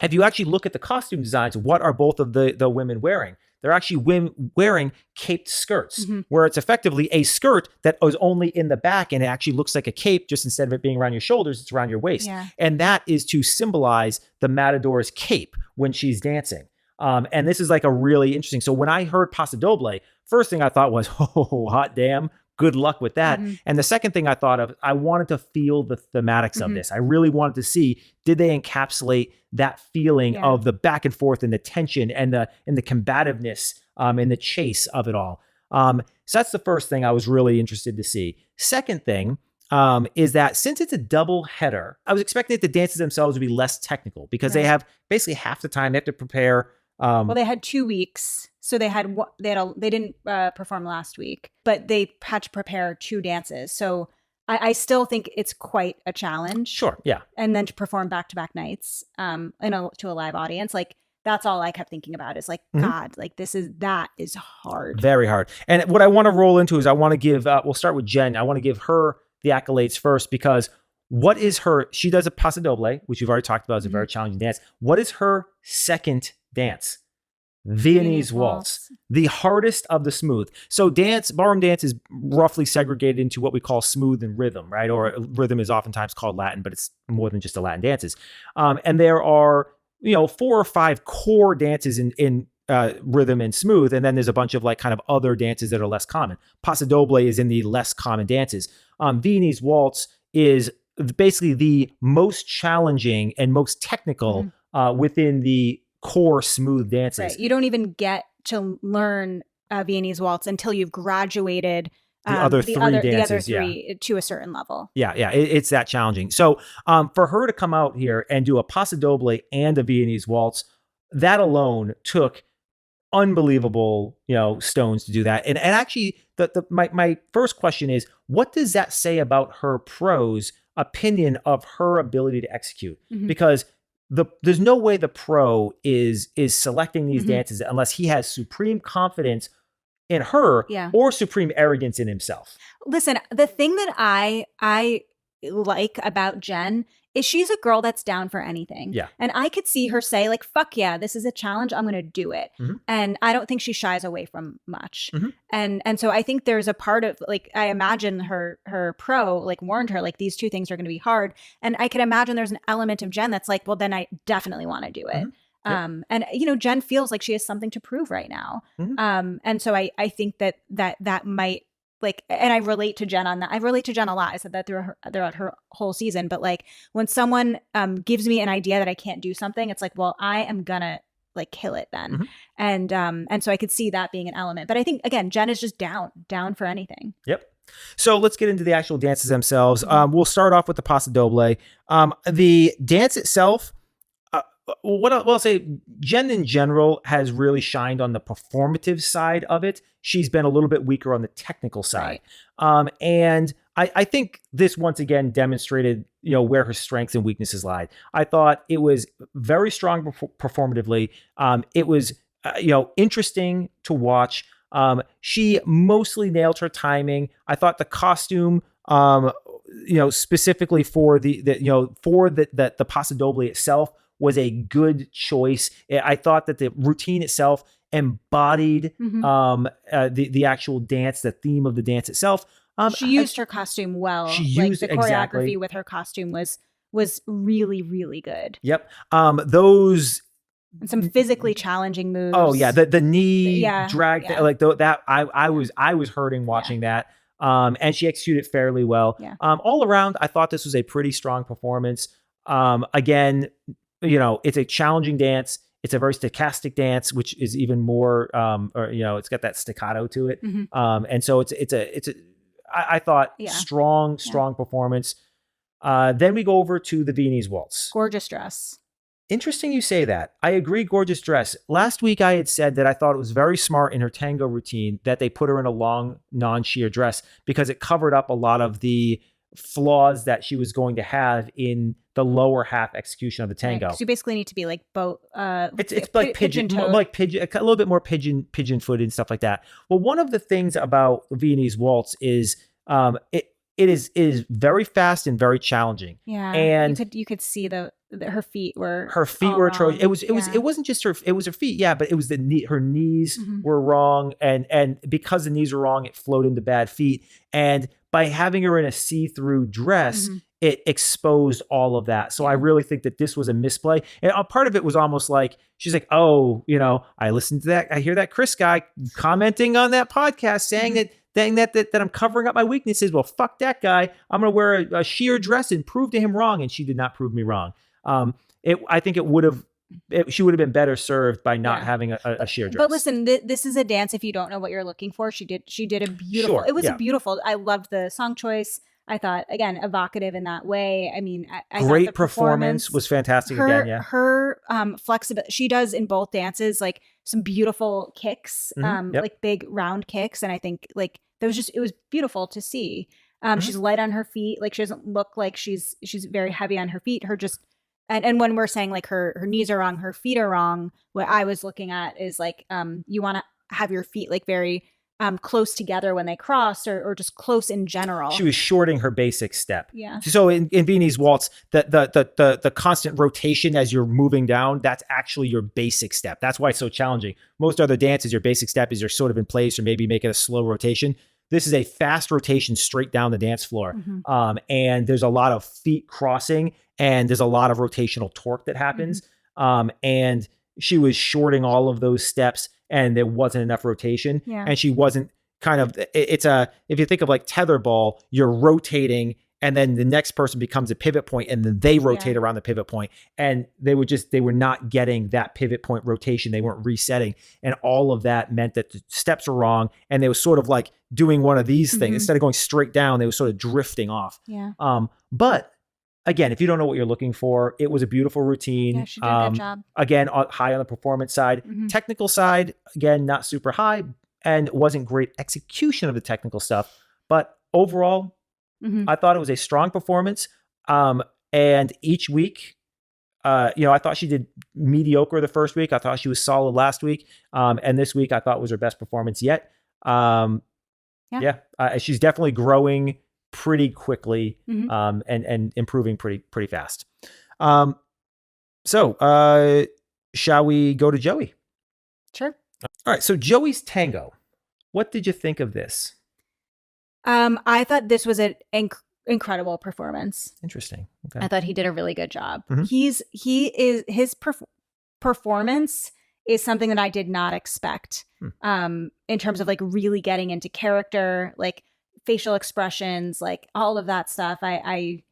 if you actually look at the costume designs, what are both of the women wearing? They're actually wearing caped skirts, where it's effectively a skirt that is only in the back, and it actually looks like a cape. Just instead of it being around your shoulders, it's around your waist.
Yeah.
And that is to symbolize the matador's cape when she's dancing. And this is like a really interesting. So when I heard Paso Doble, first thing I thought was, oh, hot damn. Good luck with that. And the second thing I thought of, I wanted to feel the thematics of this. I really wanted to see, did they encapsulate that feeling of the back and forth and the tension and the combativeness and the chase of it all. So that's the first thing I was really interested to see. Second thing is that since it's a double header, I was expecting that the dances themselves would be less technical because they have basically half the time they have to prepare.
Well, they had 2 weeks, so they didn't perform last week, but they had to prepare 2 dances. So I still think it's quite a challenge.
Sure, yeah.
And then to perform back-to-back nights, to a live audience, like that's all I kept thinking about is like, God, like that is hard,
very hard. And what I want to roll into is I want to give. We'll start with Jen. I want to give her the accolades first because what is her? She does a Paso Doble, which you've already talked about, is a very challenging dance. What is her second dance? Viennese waltz, the hardest of the smooth. So ballroom dance is roughly segregated into what we call smooth and rhythm, right? Or rhythm is oftentimes called Latin, but it's more than just the Latin dances. And there are, 4 or 5 core dances in rhythm and smooth. And then there's a bunch of like kind of other dances that are less common. Paso Doble is in the less common dances. Viennese waltz is basically the most challenging and most technical within the core smooth dances.
Right. You don't even get to learn Viennese waltz until you've graduated
the other three dances
to a certain level.
Yeah. It's that challenging. So for her to come out here and do a Paso Doble and a Viennese waltz, that alone took unbelievable, stones to do that. And actually, my first question is, what does that say about her pro's opinion of her ability to execute? Because there's no way the pro is selecting these dances unless he has supreme confidence in her or supreme arrogance in himself.
Listen, the thing that I like about Jen is she's a girl that's down for anything.
Yeah.
And I could see her say like, fuck yeah, this is a challenge. I'm going to do it. And I don't think she shies away from much. And so I think there's a part of like, I imagine her pro like warned her, like these 2 things are going to be hard. And I can imagine there's an element of Jen that's like, well, then I definitely want to do it. And Jen feels like she has something to prove right now. And so I think that might, like, and I relate to Jen on that. I relate to Jen a lot. I said that throughout her whole season. But like when someone gives me an idea that I can't do something, it's like, well, I am gonna like kill it then. And so I could see that being an element. But I think again, Jen is just down for anything.
Yep. So let's get into the actual dances themselves. We'll start off with the Paso Doble. The dance itself. What I'll say, Jen in general has really shined on the performative side of it. She's been a little bit weaker on the technical side. Right. And I think this once again demonstrated, where her strengths and weaknesses lied. I thought it was very strong performatively. It was, interesting to watch. She mostly nailed her timing. I thought the costume, specifically for the Paso Doble itself, was a good choice. I thought that the routine itself embodied the actual dance, the theme of the dance itself.
She used her costume well.
She used
the choreography with her costume was really, really good.
Yep. Those
and some physically challenging moves.
Oh yeah, the knee drag like that. I was hurting watching that. And she executed fairly well. Yeah. All around, I thought this was a pretty strong performance. Again, it's a challenging dance. It's a very stochastic dance, which is even more, it's got that staccato to it. And so it's I thought
Yeah.
strong performance. Then we go over to the Viennese Waltz.
Gorgeous dress.
Interesting you say that. I agree, gorgeous dress. Last week I had said that I thought it was very smart in her tango routine that they put her in a long non-sheer dress because it covered up a lot of the flaws that she was going to have in the lower half execution of the tango.
Right, so you basically need to be like both.
It's like pigeon,
toed.
like pigeon, a little bit more pigeon footed and stuff like that. Well, one of the things about the Viennese Waltz is it is very fast and very challenging.
Yeah,
and
you could see her feet were
atrocious.
Wrong.
It wasn't just her. It was her feet. Yeah, but it was her knees
Mhm.
were wrong, and because the knees were wrong, it flowed into bad feet. And by having her in a see-through dress,
Mhm.
it exposed all of that. So I really think that this was a misplay. And a part of it was almost like she's like, oh, I listened to that. I hear that Chris guy commenting on that podcast saying that I'm covering up my weaknesses. Well, fuck that guy. I'm going to wear a sheer dress and prove to him wrong. And she did not prove me wrong. I think she would have been better served by not having a sheer dress.
But listen, this is a dance. If you don't know what you're looking for, she did a beautiful.
Sure,
it was a beautiful. I loved the song choice. I thought, again, evocative in that way. I mean, I
great
thought the
performance was fantastic again. Yeah,
her flexibility. She does in both dances like some beautiful kicks, like big round kicks, and I think like it was beautiful to see. She's light on her feet. Like she doesn't look like she's very heavy on her feet. Her just and when we're saying like her knees are wrong, her feet are wrong. What I was looking at is like you want to have your feet like very close together when they cross or just close in general.
She was shorting her basic step.
Yeah.
So in Viennese Waltz, the constant rotation as you're moving down, that's actually your basic step. That's why it's so challenging. Most other dances, your basic step is you're sort of in place or maybe make it a slow rotation. This is a fast rotation straight down the dance floor. And there's a lot of feet crossing and there's a lot of rotational torque that happens. And she was shorting all of those steps and there wasn't enough rotation.
Yeah.
And she wasn't if you think of like tetherball, you're rotating and then the next person becomes a pivot point and then they rotate around the pivot point. And they were not getting that pivot point rotation. They weren't resetting. And all of that meant that the steps were wrong. And they was sort of like doing one of these things. Instead of going straight down, they were sort of drifting off.
Yeah.
But again, if you don't know what you're looking for, it was a beautiful routine.
Yeah, she did a good job.
Again, high on the performance side. Technical side, again, not super high and wasn't great execution of the technical stuff. But overall, I thought it was a strong performance. And each week, I thought she did mediocre the first week. I thought she was solid last week. And this week I thought was her best performance yet. She's definitely growing pretty quickly, and improving pretty fast. So shall we go to Joey?
Sure.
All right. So Joey's tango. What did you think of this?
I thought this was an incredible performance.
Interesting. Okay.
I thought he did a really good job.
Mm-hmm.
His performance is something that I did not expect. In terms of like really getting into character, like facial expressions, like all of that stuff. I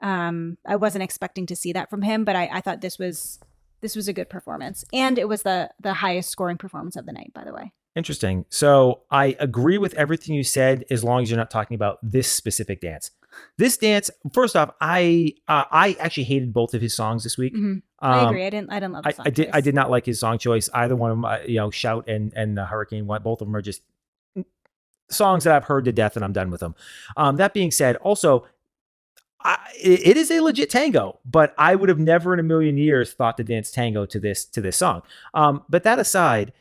wasn't expecting to see that from him, but I thought this was a good performance, and it was the highest scoring performance of the night, by the way.
Interesting. So I agree with everything you said, as long as you're not talking about this specific dance. This dance, first off, I actually hated both of his songs this week.
I agree. I didn't love the song choice.
I did not like his song choice. Either one of them, Shout and the Hurricane. Both of them are just songs that I've heard to death, and I'm done with them. That being said, also, it is a legit tango, but I would have never in a million years thought to dance tango to this song. But that aside,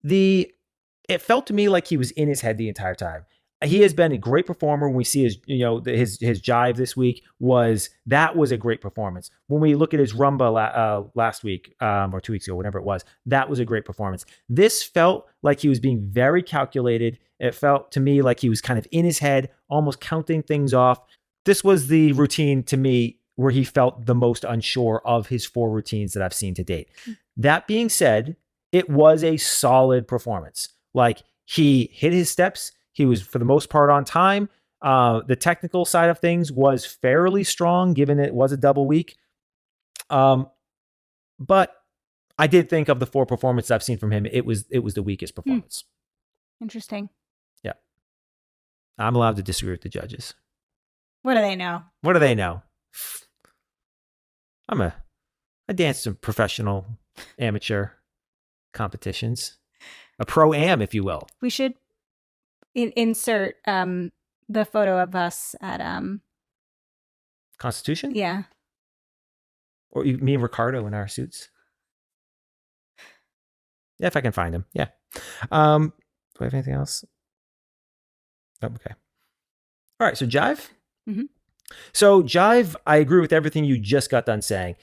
it felt to me like he was in his head the entire time. He has been a great performer. When we see his jive this week was a great performance. When we look at his rumba last week or 2 weeks ago, whatever it was, that was a great performance. This felt like he was being very calculated. It felt to me like he was kind of in his head, almost counting things off. This was the routine to me where he felt the most unsure of his 4 routines that I've seen to date. That being said, it was a solid performance. Like, he hit his steps. He was, for the most part, on time. The technical side of things was fairly strong, given it was a double week. But I did think of the 4 performances I've seen from him, it was the weakest performance.
Interesting.
Yeah. I'm allowed to disagree with the judges.
What do they know?
What do they know? I dance in professional, amateur competitions, a pro-am, if you will.
We should insert the photo of us at
Constitution?
yeah.
Or me and Ricardo in our suits. Yeah, if I can find him. Yeah. Do I have anything else? Oh, okay. All right. So Jive.
Mm-hmm.
So Jive, I agree with everything you just got done saying.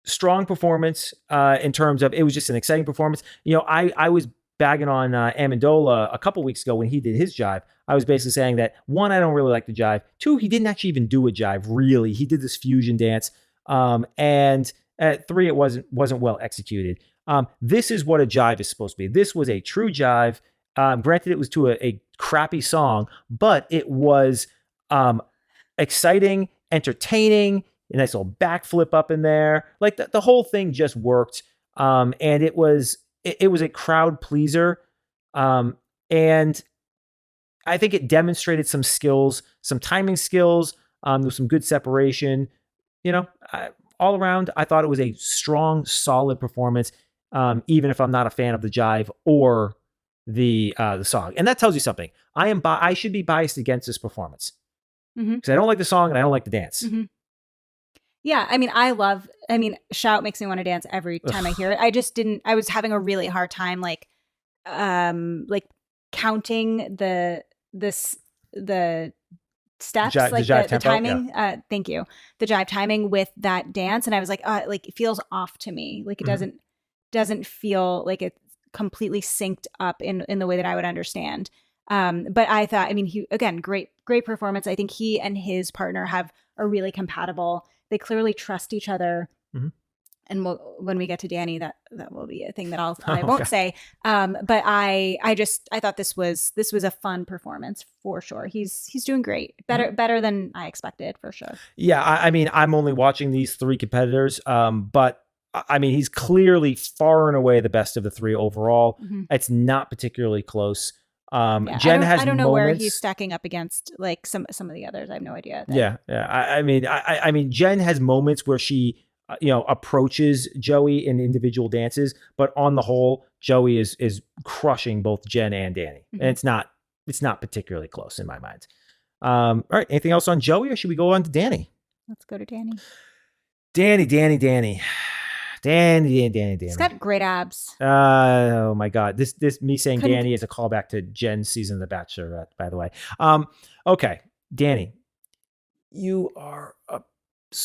Strong performance in terms of, it was just an exciting performance. I was bagging on Amendola a couple weeks ago when he did his jive. I was basically saying that, one, I don't really like the jive. Two, he didn't actually even do a jive, really. He did this fusion dance. And at three, it wasn't well executed. This is what a jive is supposed to be. This was a true jive. Granted, it was to a crappy song, but it was exciting, entertaining, a nice little backflip up in there. Like the whole thing just worked. And it was a crowd pleaser. And I think it demonstrated some skills, some timing skills. There was some good separation. All around, I thought it was a strong, solid performance. Even if I'm not a fan of the jive or the song, and that tells you something. I should be biased against this performance because I don't like the song and I don't like the dance.
Mm-hmm. Yeah, I mean, Shout makes me want to dance every time I hear it. I was having a really hard time like counting the steps, the timing. Yeah. Thank you. The jive timing with that dance. And I was like, it feels off to me. Like it doesn't feel like it's completely synced up in the way that I would understand. But I thought, he, again, great performance. I think he and his partner are really compatible. They clearly trust each other. Mm-hmm. And when we get to Danny, that will be a thing that I won't say. But I thought this was a fun performance for sure. He's doing great, better than I expected for sure.
Yeah, I'm only watching these three competitors, but he's clearly far and away the best of the three overall. Mm-hmm. It's not particularly close. Jen has.
I don't know where he's stacking up against like some of the others. I have no idea.
Yeah. I mean, Jen has moments where she, approaches Joey in individual dances, but on the whole, Joey is crushing both Jen and Danny, mm-hmm. and it's not particularly close in my mind. All right, anything else on Joey, or should we go on to Danny?
Let's go to Danny.
Danny.
He's got great abs.
Oh my God. This me saying Danny is a callback to Jen's season of The Bachelorette, by the way. Okay. Danny, you are a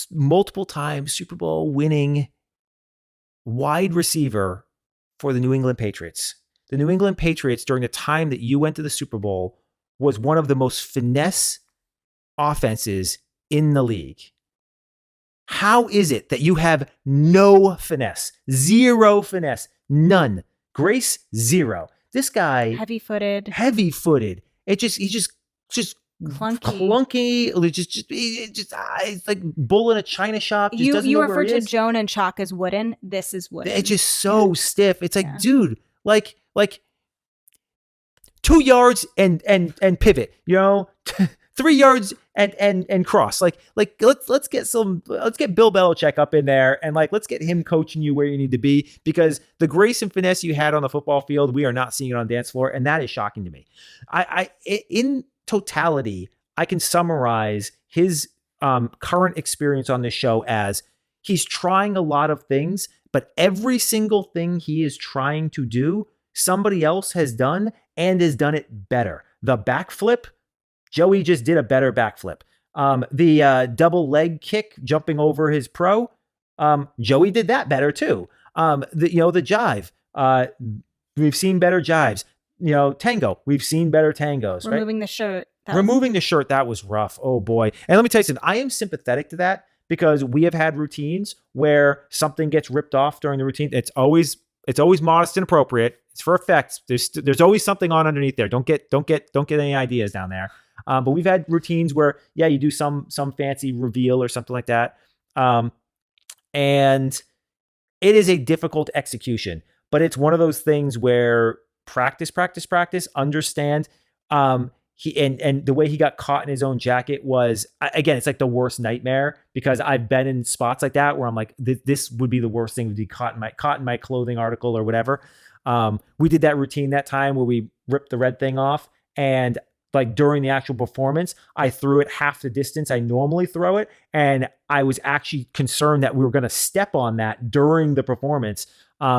multiple time Super Bowl winning wide receiver for the New England Patriots. The New England Patriots, during the time that you went to the Super Bowl, was one of the most finesse offenses in the league. How is it that you have no finesse, zero finesse, none, grace, zero? This guy,
heavy-footed.
He's just clunky. It's like bull in a china shop.
You refer to Joan and Chock as wooden. This is wooden.
It's just so stiff. It's like, dude, like 2 yards and pivot, 3 yards and cross. Like let's get Bill Belichick up in there and let's get him coaching you where you need to be, because the grace and finesse you had on the football field, we are not seeing it on the dance floor, and that is shocking to me. In totality, I can summarize his current experience on this show as he's trying a lot of things, but every single thing he is trying to do, somebody else has done and has done it better. The backflip, Joey just did a better backflip. The double leg kick jumping over his pro, Joey did that better too. The jive, we've seen better jives. Tango, we've seen better tangos.
Removing the shirt.
The shirt, that was rough. Oh boy. And let me tell you something, I am sympathetic to that, because we have had routines where something gets ripped off during the routine. It's always modest and appropriate. It's for effect. There's always something on underneath there. Don't get any ideas down there. But we've had routines where, you do some fancy reveal or something like that. And it is a difficult execution, but it's one of those things where practice, understand. and the way he got caught in his own jacket was, again, it's like the worst nightmare, because I've been in spots like that where I'm like, this would be the worst thing, would be caught in my clothing article or whatever. We did that routine that time where we ripped the red thing off, and like during the actual performance, I threw it half the distance I normally throw it. And I was actually concerned that we were going to step on that during the performance.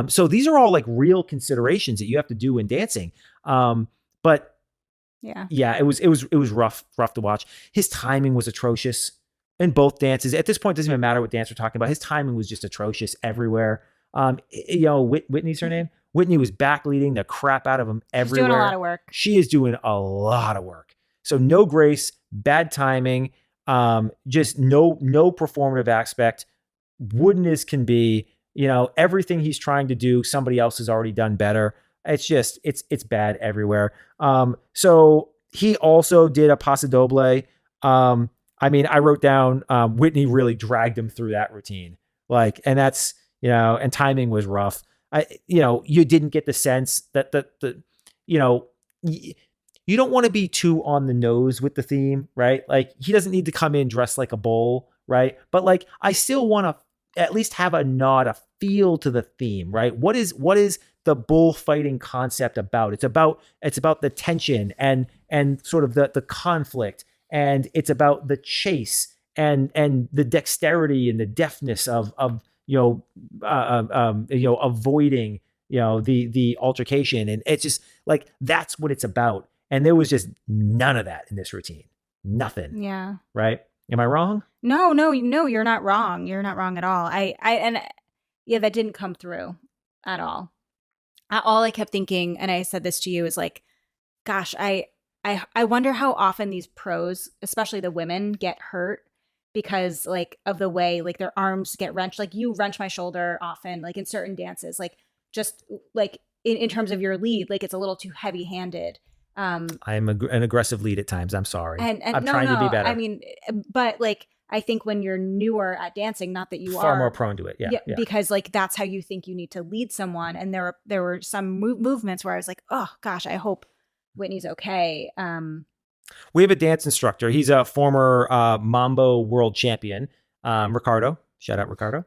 So these are all like real considerations that you have to do in dancing. But yeah, it was rough to watch. His timing was atrocious in both dances. At this point, it doesn't even matter what dance we're talking about. His timing was just atrocious everywhere. Whitney's her name. Whitney was back leading the crap out of him everywhere.
She's doing a lot of work.
She is doing a lot of work. So no grace, bad timing, just no performative aspect, wooden as can be. Everything he's trying to do, somebody else has already done better. It's just, it's bad everywhere. So he also did a paso doble. I wrote down, Whitney really dragged him through that routine. And that's, and timing was rough. You didn't get the sense that you don't want to be too on the nose with the theme, right? Like, he doesn't need to come in dressed like a bull, right? But like, I still want to at least have a nod, a feel to the theme, right? What is the bullfighting concept about? It's about the tension and sort of the conflict, and it's about the chase and the dexterity and the deftness of avoiding, the altercation. And it's just like, that's what it's about. And there was just none of that in this routine. Nothing.
Yeah.
Right. Am I wrong?
No, you're not wrong. You're not wrong at all. That didn't come through at all. All I kept thinking, and I said this to you, is like, gosh, I wonder how often these pros, especially the women, get hurt because like of the way like their arms get wrenched. Like, you wrench my shoulder often, like in certain dances, like just like in terms of your lead, like it's a little too heavy handed.
I'm an aggressive lead at times. I'm sorry.
And
I'm trying to be better.
I mean, but like, I think when you're newer at dancing, not that you
far more prone to it. Yeah.
Because like, that's how you think you need to lead someone. And there were some movements where I was like, oh gosh, I hope Whitney's okay.
We have a dance instructor. He's a former Mambo world champion, Ricardo. Shout out Ricardo.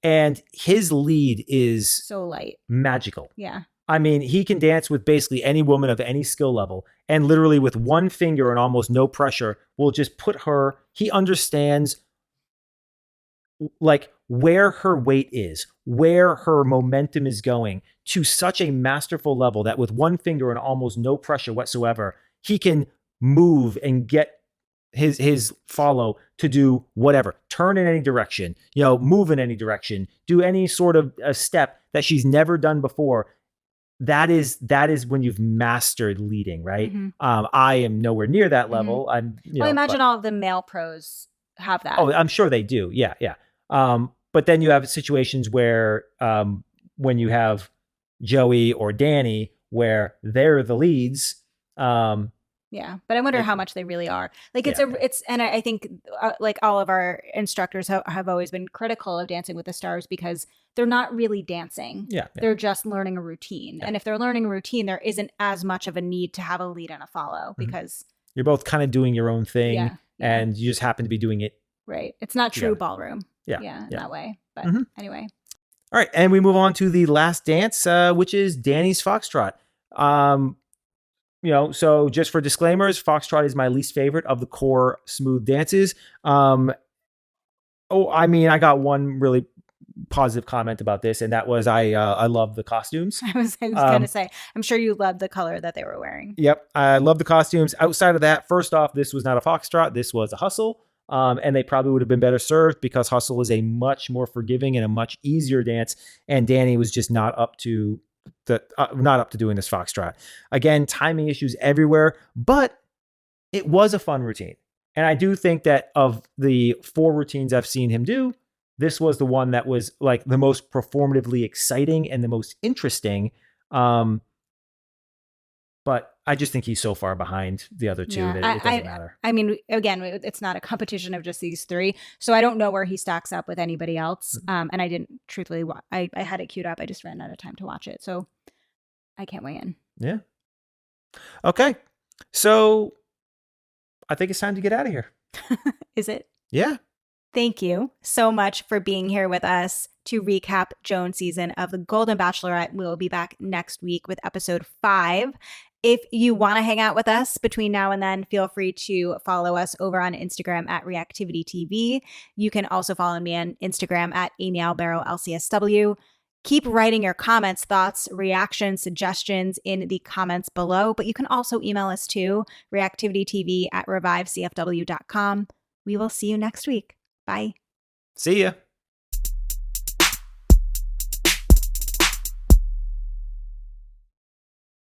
And his lead is
so light,
magical.
Yeah.
I mean, he can dance with basically any woman of any skill level, and literally with one finger and almost no pressure will just put her, he understands like where her weight is, where her momentum is going, to such a masterful level that with one finger and almost no pressure whatsoever, he can move and get his follow to do whatever, turn in any direction, move in any direction, do any sort of a step that she's never done before. That is when you've mastered leading, right? Mm-hmm. I am nowhere near that level.
Mm-hmm. I imagine all of the male pros have that.
Oh, I'm sure they do. Yeah. But then you have situations where when you have Joey or Danny, where they're the leads.
Yeah, but I wonder how much they really are. Like, and I think like all of our instructors have always been critical of Dancing with the Stars because they're not really dancing.
Yeah.
They're just learning a routine. Yeah. And if they're learning a routine, there isn't as much of a need to have a lead and a follow because
you're both kind of doing your own thing and you just happen to be doing it.
Right. It's not true ballroom.
Yeah.
In that way. But anyway.
All right. And we move on to the last dance, which is Danny's Foxtrot. So just for disclaimers, Foxtrot is my least favorite of the core smooth dances. I got one really positive comment about this, and that was I love the costumes.
I was going to say, I'm sure you loved the color that they were wearing.
Yep, I love the costumes. Outside of that, first off, this was not a Foxtrot. This was a hustle, and they probably would have been better served because hustle is a much more forgiving and a much easier dance, and Danny was just not up to doing this Foxtrot. Again, timing issues everywhere, but it was a fun routine. And I do think that of the 4 routines I've seen him do, this was the one that was like the most performatively exciting and the most interesting. But I just think he's so far behind the other 2 that it doesn't matter.
I mean, again, it's not a competition of just these 3. So I don't know where he stacks up with anybody else. And I didn't truthfully, I had it queued up. I just ran out of time to watch it. So I can't weigh in.
Yeah. Okay. So I think it's time to get out of here.
Is it?
Yeah.
Thank you so much for being here with us to recap Joan's season of The Golden Bachelorette. We'll be back next week with episode 5. If you want to hang out with us between now and then, feel free to follow us over on Instagram at Reactivity TV. You can also follow me on Instagram at Amy Albero LCSW. Keep writing your comments, thoughts, reactions, suggestions in the comments below, but you can also email us to reactivitytv@revivecfw.com. We will see you next week. Bye.
See ya.